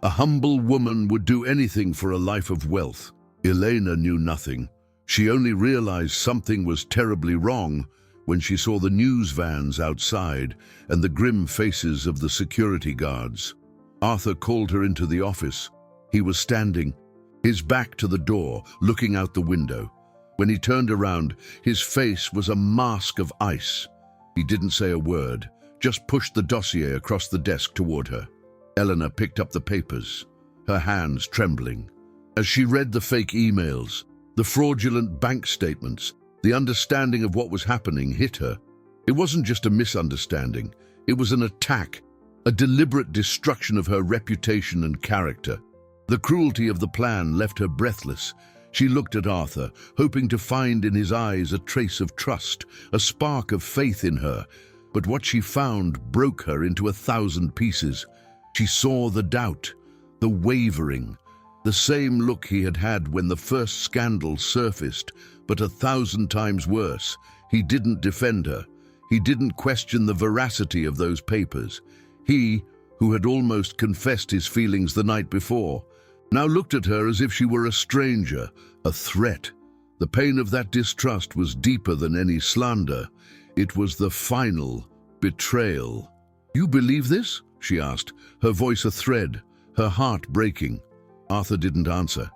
A humble woman would do anything for a life of wealth. Elena knew nothing. She only realized something was terribly wrong when she saw the news vans outside and the grim faces of the security guards. Arthur called her into the office. He was standing, his back to the door, looking out the window. When he turned around, his face was a mask of ice. He didn't say a word, just pushed the dossier across the desk toward her. Eleanor picked up the papers, her hands trembling. As she read the fake emails, the fraudulent bank statements, the understanding of what was happening hit her. It wasn't just a misunderstanding. It was an attack, a deliberate destruction of her reputation and character. The cruelty of the plan left her breathless. She looked at Arthur, hoping to find in his eyes a trace of trust, a spark of faith in her. But what she found broke her into 1,000 pieces. She saw the doubt, the wavering, the same look he had had when the first scandal surfaced, but 1,000 times worse. He didn't defend her. He didn't question the veracity of those papers. He, who had almost confessed his feelings the night before, now looked at her as if she were a stranger, a threat. The pain of that distrust was deeper than any slander. It was the final betrayal. "You believe this?" she asked, her voice a thread, her heart breaking. Arthur didn't answer.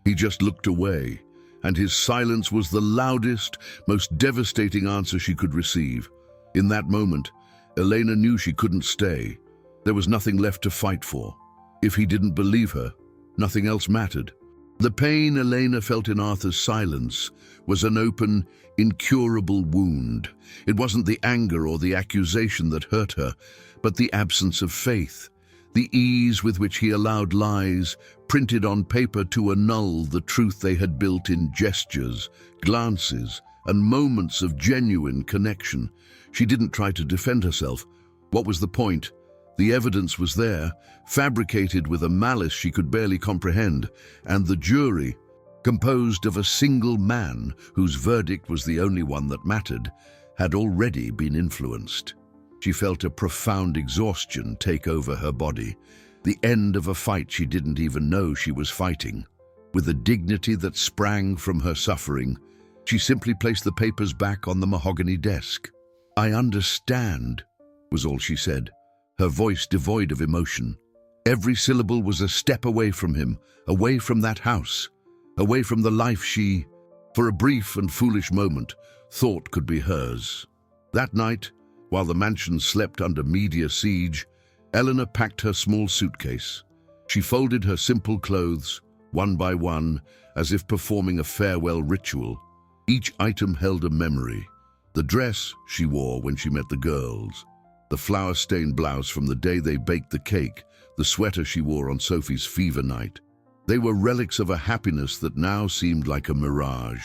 He just looked away, and his silence was the loudest, most devastating answer she could receive. In that moment, Elena knew she couldn't stay. There was nothing left to fight for. If he didn't believe her, nothing else mattered. The pain Elena felt in Arthur's silence was an open, incurable wound. It wasn't the anger or the accusation that hurt her, but the absence of faith. The ease with which he allowed lies printed on paper to annul the truth they had built in gestures, glances, and moments of genuine connection. She didn't try to defend herself. What was the point? The evidence was there, fabricated with a malice she could barely comprehend, and the jury, composed of a single man whose verdict was the only one that mattered, had already been influenced. She felt a profound exhaustion take over her body, the end of a fight she didn't even know she was fighting. With a dignity that sprang from her suffering, she simply placed the papers back on the mahogany desk. "I understand," was all she said, her voice devoid of emotion. Every syllable was a step away from him, away from that house, away from the life she, for a brief and foolish moment, thought could be hers. That night, while the mansion slept under media siege, Eleanor packed her small suitcase. She folded her simple clothes, one by one, as if performing a farewell ritual. Each item held a memory. The dress she wore when she met the girls, the flour-stained blouse from the day they baked the cake, the sweater she wore on Sophie's fever night. They were relics of a happiness that now seemed like a mirage.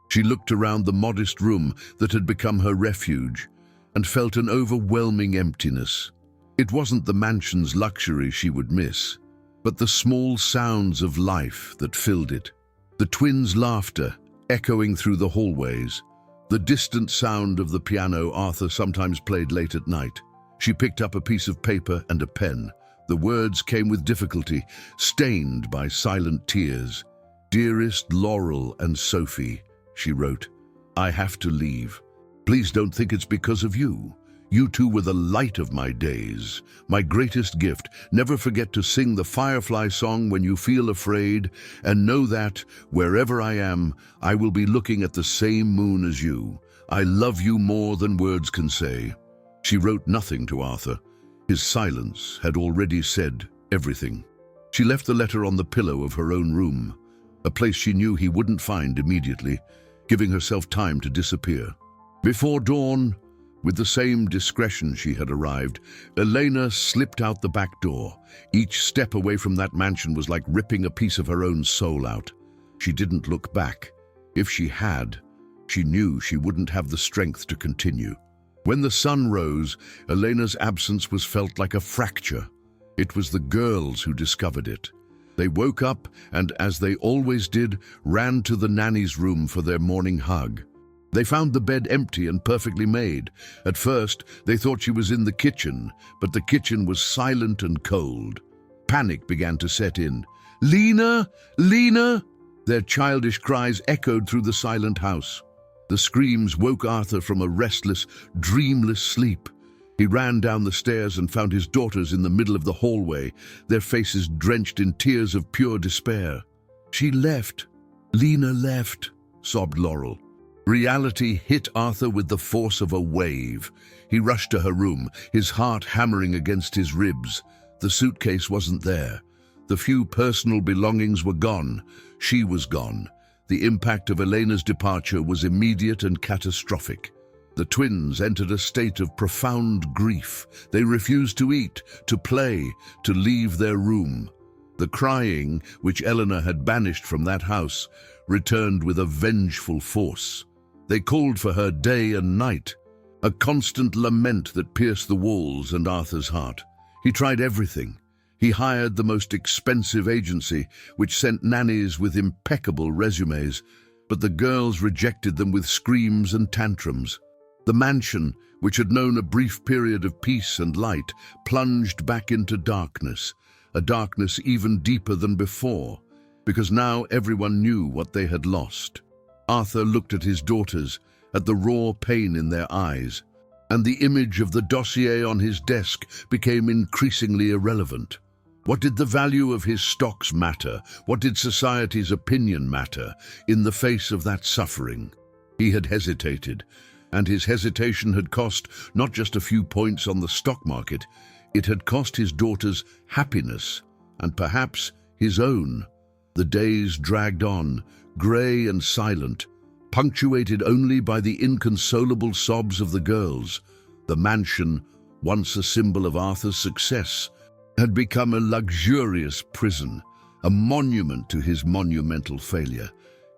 She looked around the modest room that had become her refuge and felt an overwhelming emptiness. It wasn't the mansion's luxury she would miss, but the small sounds of life that filled it. The twins' laughter echoing through the hallways, the distant sound of the piano Arthur sometimes played late at night. She picked up a piece of paper and a pen. The words came with difficulty, stained by silent tears. "Dearest Laurel and Sophie," she wrote, "I have to leave. Please don't think it's because of you. You two were the light of my days, my greatest gift. Never forget to sing the Firefly song when you feel afraid, and know that, wherever I am, I will be looking at the same moon as you. I love you more than words can say." She wrote nothing to Arthur. His silence had already said everything. She left the letter on the pillow of her own room, a place she knew he wouldn't find immediately, giving herself time to disappear. Before dawn, with the same discretion she had arrived, Elena slipped out the back door. Each step away from that mansion was like ripping a piece of her own soul out. She didn't look back. If she had, she knew she wouldn't have the strength to continue. When the sun rose, Elena's absence was felt like a fracture. It was the girls who discovered it. They woke up and, as they always did, ran to the nanny's room for their morning hug. They found the bed empty and perfectly made. At first, they thought she was in the kitchen, but the kitchen was silent and cold. Panic began to set in. "Lena! Lena!" Their childish cries echoed through the silent house. The screams woke Arthur from a restless, dreamless sleep. He ran down the stairs and found his daughters in the middle of the hallway, their faces drenched in tears of pure despair. "She left. Lena left," sobbed Laurel. Reality hit Arthur with the force of a wave. He rushed to her room, his heart hammering against his ribs. The suitcase wasn't there. The few personal belongings were gone. She was gone. The impact of Elena's departure was immediate and catastrophic. The twins entered a state of profound grief. They refused to eat, to play, to leave their room. The crying, which Eleanor had banished from that house, returned with a vengeful force. They called for her day and night, a constant lament that pierced the walls and Arthur's heart. He tried everything. He hired the most expensive agency, which sent nannies with impeccable resumes, but the girls rejected them with screams and tantrums. The mansion, which had known a brief period of peace and light, plunged back into darkness, a darkness even deeper than before, because now everyone knew what they had lost. Arthur looked at his daughters, at the raw pain in their eyes, and the image of the dossier on his desk became increasingly irrelevant. What did the value of his stocks matter? What did society's opinion matter in the face of that suffering? He had hesitated, and his hesitation had cost not just a few points on the stock market, it had cost his daughters happiness, and perhaps his own. The days dragged on, grey and silent, punctuated only by the inconsolable sobs of the girls. The mansion, once a symbol of Arthur's success, had become a luxurious prison, a monument to his monumental failure.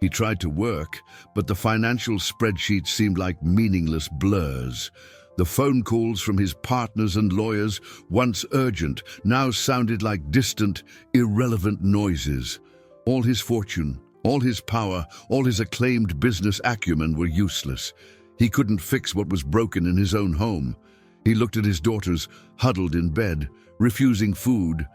He tried to work, but the financial spreadsheets seemed like meaningless blurs. The phone calls from his partners and lawyers, once urgent, now sounded like distant, irrelevant noises. All his fortune, all his power, all his acclaimed business acumen were useless. He couldn't fix what was broken in his own home. He looked at his daughters, huddled in bed, refusing food,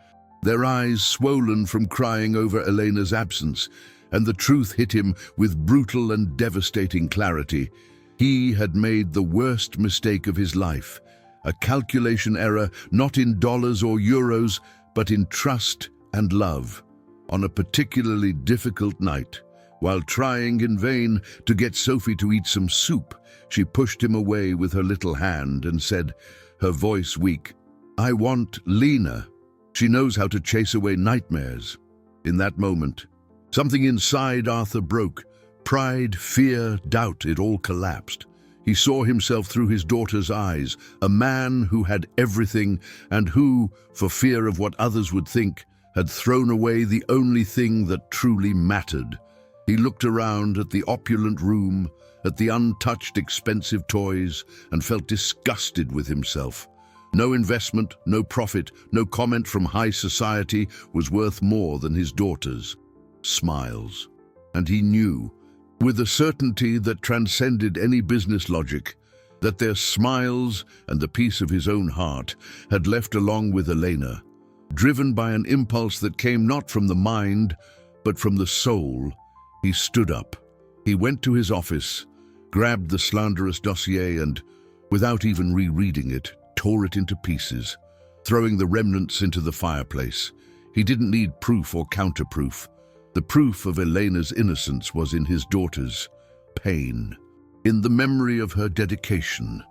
their eyes swollen from crying over Elena's absence, and the truth hit him with brutal and devastating clarity. He had made the worst mistake of his life, a calculation error not in dollars or euros, but in trust and love. On a particularly difficult night, while trying in vain to get Sophie to eat some soup, she pushed him away with her little hand and said, her voice weak, "I want Lena. She knows how to chase away nightmares." In that moment, something inside Arthur broke. Pride, fear, doubt, it all collapsed. He saw himself through his daughter's eyes, a man who had everything and who, for fear of what others would think, had thrown away the only thing that truly mattered. He looked around at the opulent room, at the untouched expensive toys, and felt disgusted with himself. No investment, no profit, no comment from high society was worth more than his daughter's smiles. And he knew, with a certainty that transcended any business logic, that their smiles and the peace of his own heart had left along with Elena. Driven by an impulse that came not from the mind, but from the soul, he stood up. He went to his office, grabbed the slanderous dossier and, without even rereading it, tore it into pieces, throwing the remnants into the fireplace. He didn't need proof or counterproof. The proof of Elena's innocence was in his daughter's pain, in the memory of her dedication,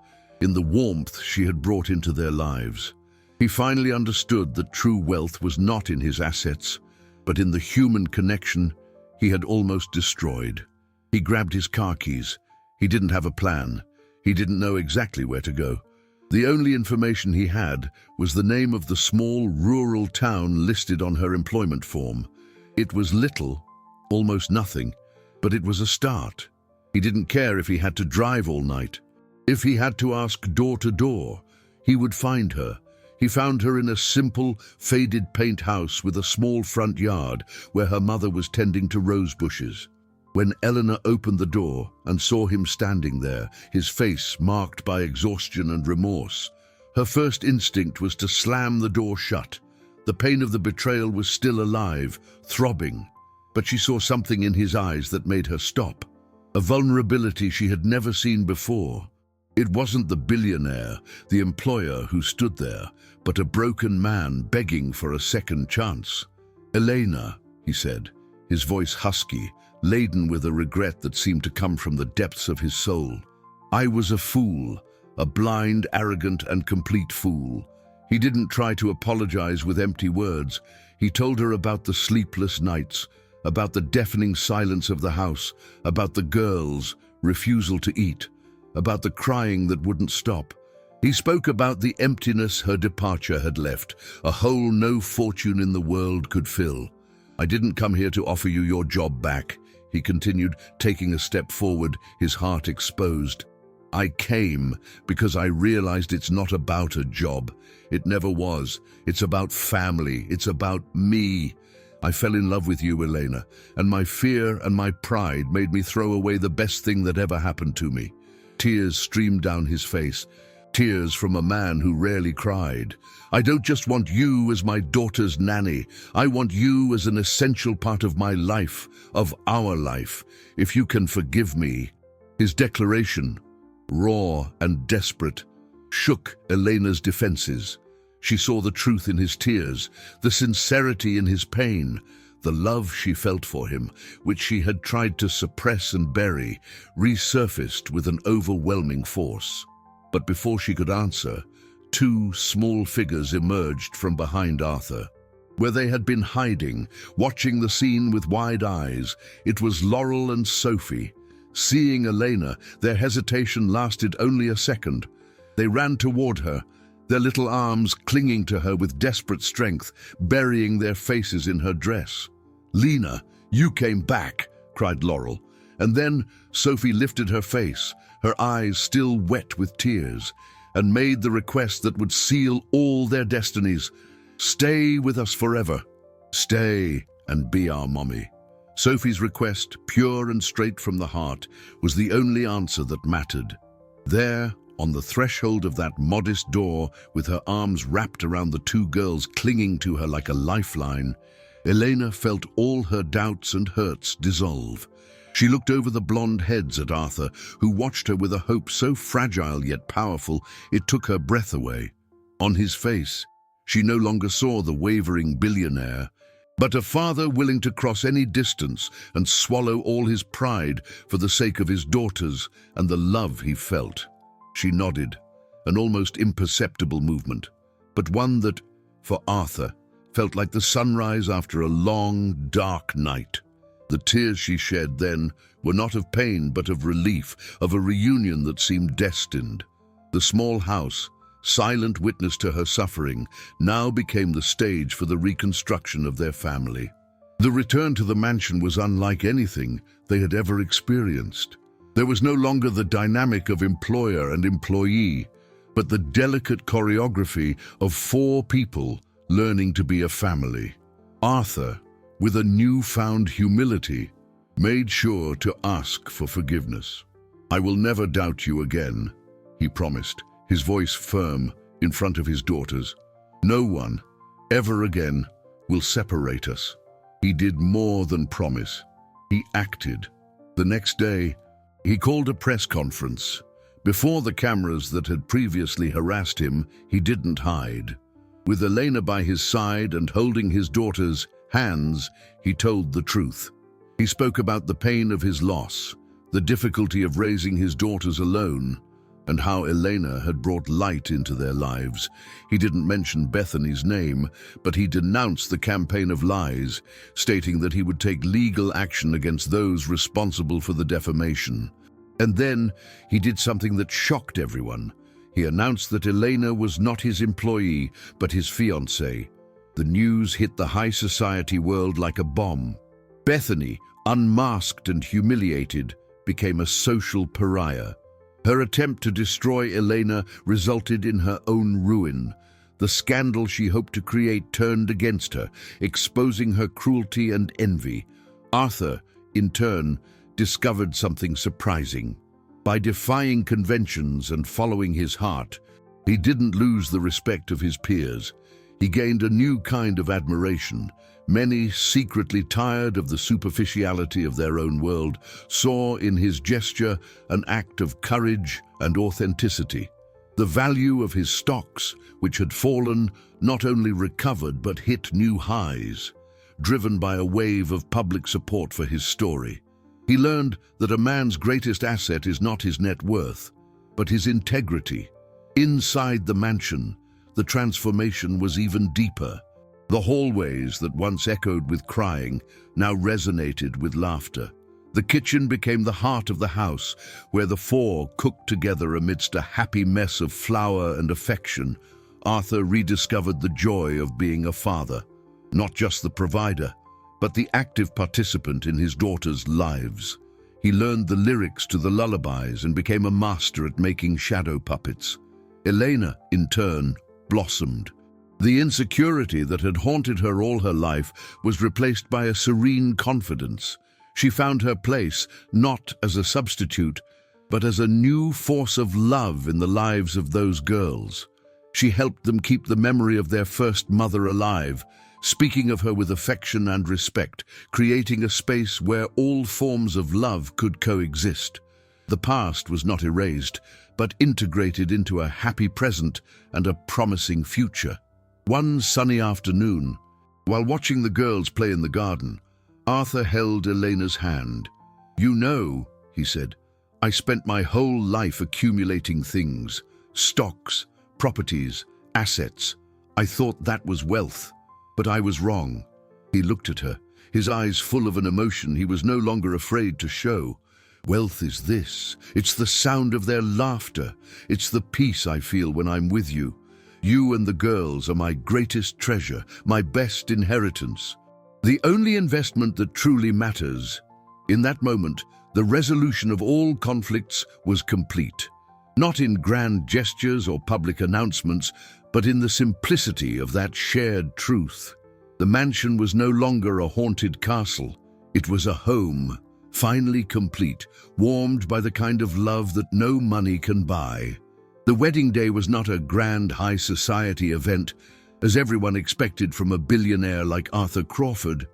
in the warmth she had brought into their lives. He finally understood that true wealth was not in his assets, but in the human connection he had almost destroyed. He grabbed his car keys. He didn't have a plan. He didn't know exactly where to go. The only information he had was the name of the small rural town listed on her employment form. It was little, almost nothing, but it was a start. He didn't care if he had to drive all night. If he had to ask door to door, he would find her. He found her in a simple, faded paint house with a small front yard where her mother was tending to rose bushes. When Eleanor opened the door and saw him standing there, his face marked by exhaustion and remorse, her first instinct was to slam the door shut. The pain of the betrayal was still alive, throbbing, but she saw something in his eyes that made her stop, a vulnerability she had never seen before. It wasn't the billionaire, the employer who stood there, but a broken man begging for a second chance. "Elena," he said, his voice husky, laden with a regret that seemed to come from the depths of his soul. "I was a fool, a blind, arrogant, and complete fool." He didn't try to apologize with empty words. He told her about the sleepless nights, about the deafening silence of the house, about the girls' refusal to eat, about the crying that wouldn't stop. He spoke about the emptiness her departure had left, a hole no fortune in the world could fill. "I didn't come here to offer you your job back," he continued, taking a step forward, his heart exposed. "I came because I realized it's not about a job. It never was. It's about family. It's about me. I fell in love with you, Elena, and my fear and my pride made me throw away the best thing that ever happened to me." Tears streamed down his face, tears from a man who rarely cried. "I don't just want you as my daughter's nanny. I want you as an essential part of my life, of our life. If you can forgive me." His declaration, raw and desperate, shook Elena's defenses. She saw the truth in his tears, the sincerity in his pain, the love she felt for him, which she had tried to suppress and bury, resurfaced with an overwhelming force. But before she could answer, two small figures emerged from behind Arthur. Where they had been hiding, watching the scene with wide eyes, it was Laurel and Sophie. Seeing Elena, their hesitation lasted only a second. They ran toward her, their little arms clinging to her with desperate strength, burying their faces in her dress. "Lena, you came back," cried Laurel. And then Sophie lifted her face, her eyes still wet with tears, and made the request that would seal all their destinies. "Stay with us forever. Stay and be our mommy." Sophie's request, pure and straight from the heart, was the only answer that mattered. There, on the threshold of that modest door, with her arms wrapped around the two girls clinging to her like a lifeline, Elena felt all her doubts and hurts dissolve. She looked over the blonde heads at Arthur, who watched her with a hope so fragile yet powerful it took her breath away. On his face, she no longer saw the wavering billionaire, but a father willing to cross any distance and swallow all his pride for the sake of his daughters and the love he felt. She nodded, an almost imperceptible movement, but one that, for Arthur, felt like the sunrise after a long, dark night. The tears she shed then were not of pain but of relief, of a reunion that seemed destined. The small house, silent witness to her suffering, now became the stage for the reconstruction of their family. The return to the mansion was unlike anything they had ever experienced. There was no longer the dynamic of employer and employee, but the delicate choreography of four people learning to be a family. Arthur, with a newfound humility, made sure to ask for forgiveness. "I will never doubt you again," he promised, his voice firm in front of his daughters. "No one, ever again, will separate us." He did more than promise. He acted. The next day, he called a press conference. Before the cameras that had previously harassed him, he didn't hide. With Elena by his side and holding his daughter's hands, he told the truth. He spoke about the pain of his loss, the difficulty of raising his daughters alone, and how Elena had brought light into their lives. He didn't mention Bethany's name, but he denounced the campaign of lies, stating that he would take legal action against those responsible for the defamation. And then he did something that shocked everyone. He announced that Elena was not his employee, but his fiancée. The news hit the high society world like a bomb. Bethany, unmasked and humiliated, became a social pariah. Her attempt to destroy Elena resulted in her own ruin. The scandal she hoped to create turned against her, exposing her cruelty and envy. Arthur, in turn, discovered something surprising. By defying conventions and following his heart, he didn't lose the respect of his peers. He gained a new kind of admiration. Many, secretly tired of the superficiality of their own world, saw in his gesture an act of courage and authenticity. The value of his stocks, which had fallen, not only recovered but hit new highs, driven by a wave of public support for his story. He learned that a man's greatest asset is not his net worth, but his integrity. Inside the mansion, the transformation was even deeper. The hallways that once echoed with crying now resonated with laughter. The kitchen became the heart of the house, where the four cooked together amidst a happy mess of flour and affection. Arthur rediscovered the joy of being a father, not just the provider, but the active participant in his daughters' lives. He learned the lyrics to the lullabies and became a master at making shadow puppets. Elena, in turn, blossomed. The insecurity that had haunted her all her life was replaced by a serene confidence. She found her place not as a substitute, but as a new force of love in the lives of those girls. She helped them keep the memory of their first mother alive, speaking of her with affection and respect, creating a space where all forms of love could coexist. The past was not erased, but integrated into a happy present and a promising future. One sunny afternoon, while watching the girls play in the garden, Arthur held Elena's hand. "You know," he said, "I spent my whole life accumulating things, stocks, properties, assets. I thought that was wealth, but I was wrong." He looked at her, his eyes full of an emotion he was no longer afraid to show. "Wealth is this. It's the sound of their laughter. It's the peace I feel when I'm with you. You and the girls are my greatest treasure, my best inheritance. The only investment that truly matters." In that moment, the resolution of all conflicts was complete. Not in grand gestures or public announcements, but in the simplicity of that shared truth. The mansion was no longer a haunted castle. It was a home, finally complete, warmed by the kind of love that no money can buy. The wedding day was not a grand high society event, as everyone expected from a billionaire like Arthur Crawford.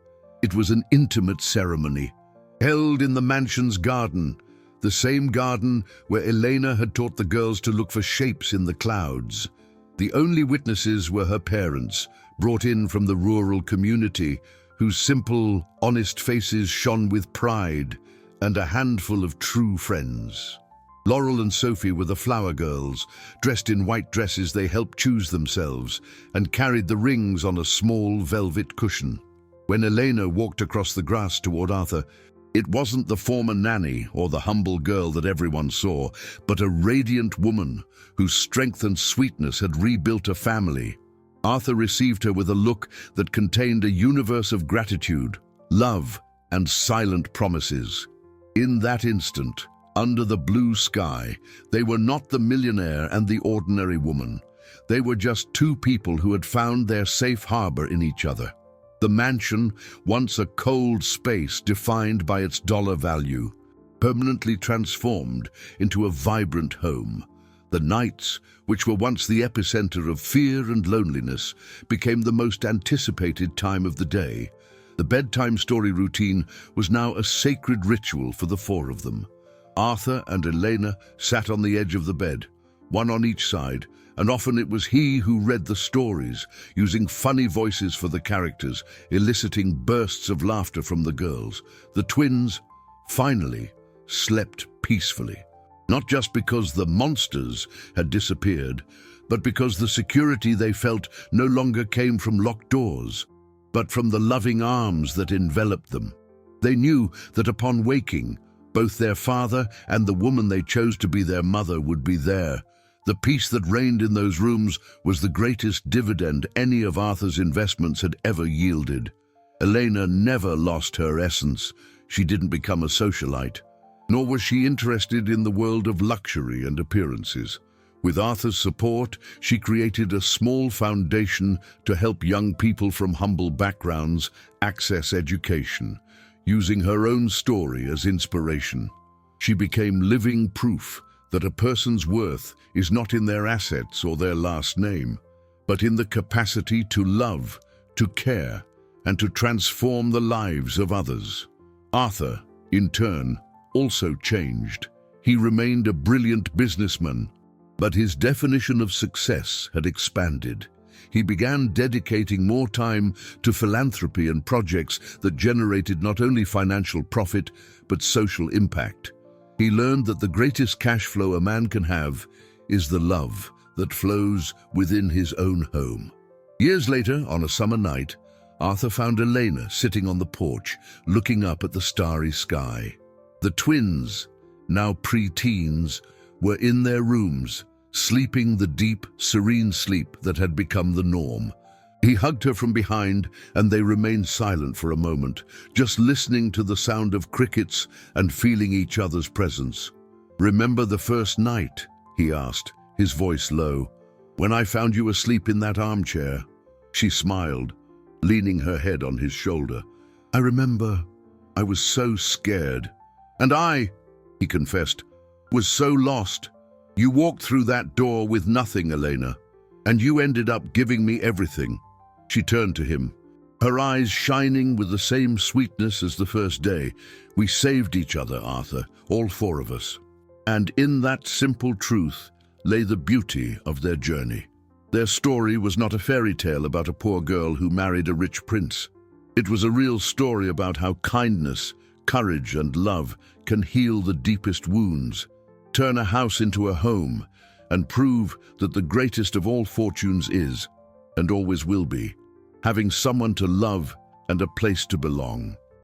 It was an intimate ceremony, held in the mansion's garden, the same garden where Elena had taught the girls to look for shapes in the clouds. The only witnesses were her parents, brought in from the rural community, whose simple, honest faces shone with pride, and a handful of true friends. Laurel and Sophie were the flower girls. Dressed in white dresses, they helped choose themselves and carried the rings on a small velvet cushion. When Elena walked across the grass toward Arthur, it wasn't the former nanny or the humble girl that everyone saw, but a radiant woman whose strength and sweetness had rebuilt a family. Arthur received her with a look that contained a universe of gratitude, love, and silent promises. In that instant, under the blue sky, they were not the millionaire and the ordinary woman. They were just two people who had found their safe harbor in each other. The mansion, once a cold space defined by its dollar value, permanently transformed into a vibrant home. The nights, which were once the epicenter of fear and loneliness, became the most anticipated time of the day. The bedtime story routine was now a sacred ritual for the four of them. Arthur and Elena sat on the edge of the bed, one on each side, and often it was he who read the stories, using funny voices for the characters, eliciting bursts of laughter from the girls. The twins, finally, slept peacefully. Not just because the monsters had disappeared, but because the security they felt no longer came from locked doors, but from the loving arms that enveloped them. They knew that upon waking, both their father and the woman they chose to be their mother would be there. The peace that reigned in those rooms was the greatest dividend any of Arthur's investments had ever yielded. Elena never lost her essence. She didn't become a socialite, nor was she interested in the world of luxury and appearances. With Arthur's support, she created a small foundation to help young people from humble backgrounds access education, using her own story as inspiration. She became living proof that a person's worth is not in their assets or their last name, but in the capacity to love, to care, and to transform the lives of others. Arthur, in turn, also changed. He remained a brilliant businessman, but his definition of success had expanded. He began dedicating more time to philanthropy and projects that generated not only financial profit, but social impact. He learned that the greatest cash flow a man can have is the love that flows within his own home. Years later, on a summer night, Arthur found Elena sitting on the porch, looking up at the starry sky. The twins, now pre-teens, were in their rooms, sleeping the deep, serene sleep that had become the norm. He hugged her from behind, and they remained silent for a moment, just listening to the sound of crickets and feeling each other's presence. "Remember the first night?" he asked, his voice low. "When I found you asleep in that armchair?" She smiled, leaning her head on his shoulder. "I remember. I was so scared. And I," he confessed, "was so lost. You walked through that door with nothing, Elena, and you ended up giving me everything." She turned to him, her eyes shining with the same sweetness as the first day. "We saved each other, Arthur, all four of us." And in that simple truth lay the beauty of their journey. Their story was not a fairy tale about a poor girl who married a rich prince. It was a real story about how kindness, courage, and love can heal the deepest wounds, turn a house into a home, and prove that the greatest of all fortunes is, and always will be, having someone to love and a place to belong.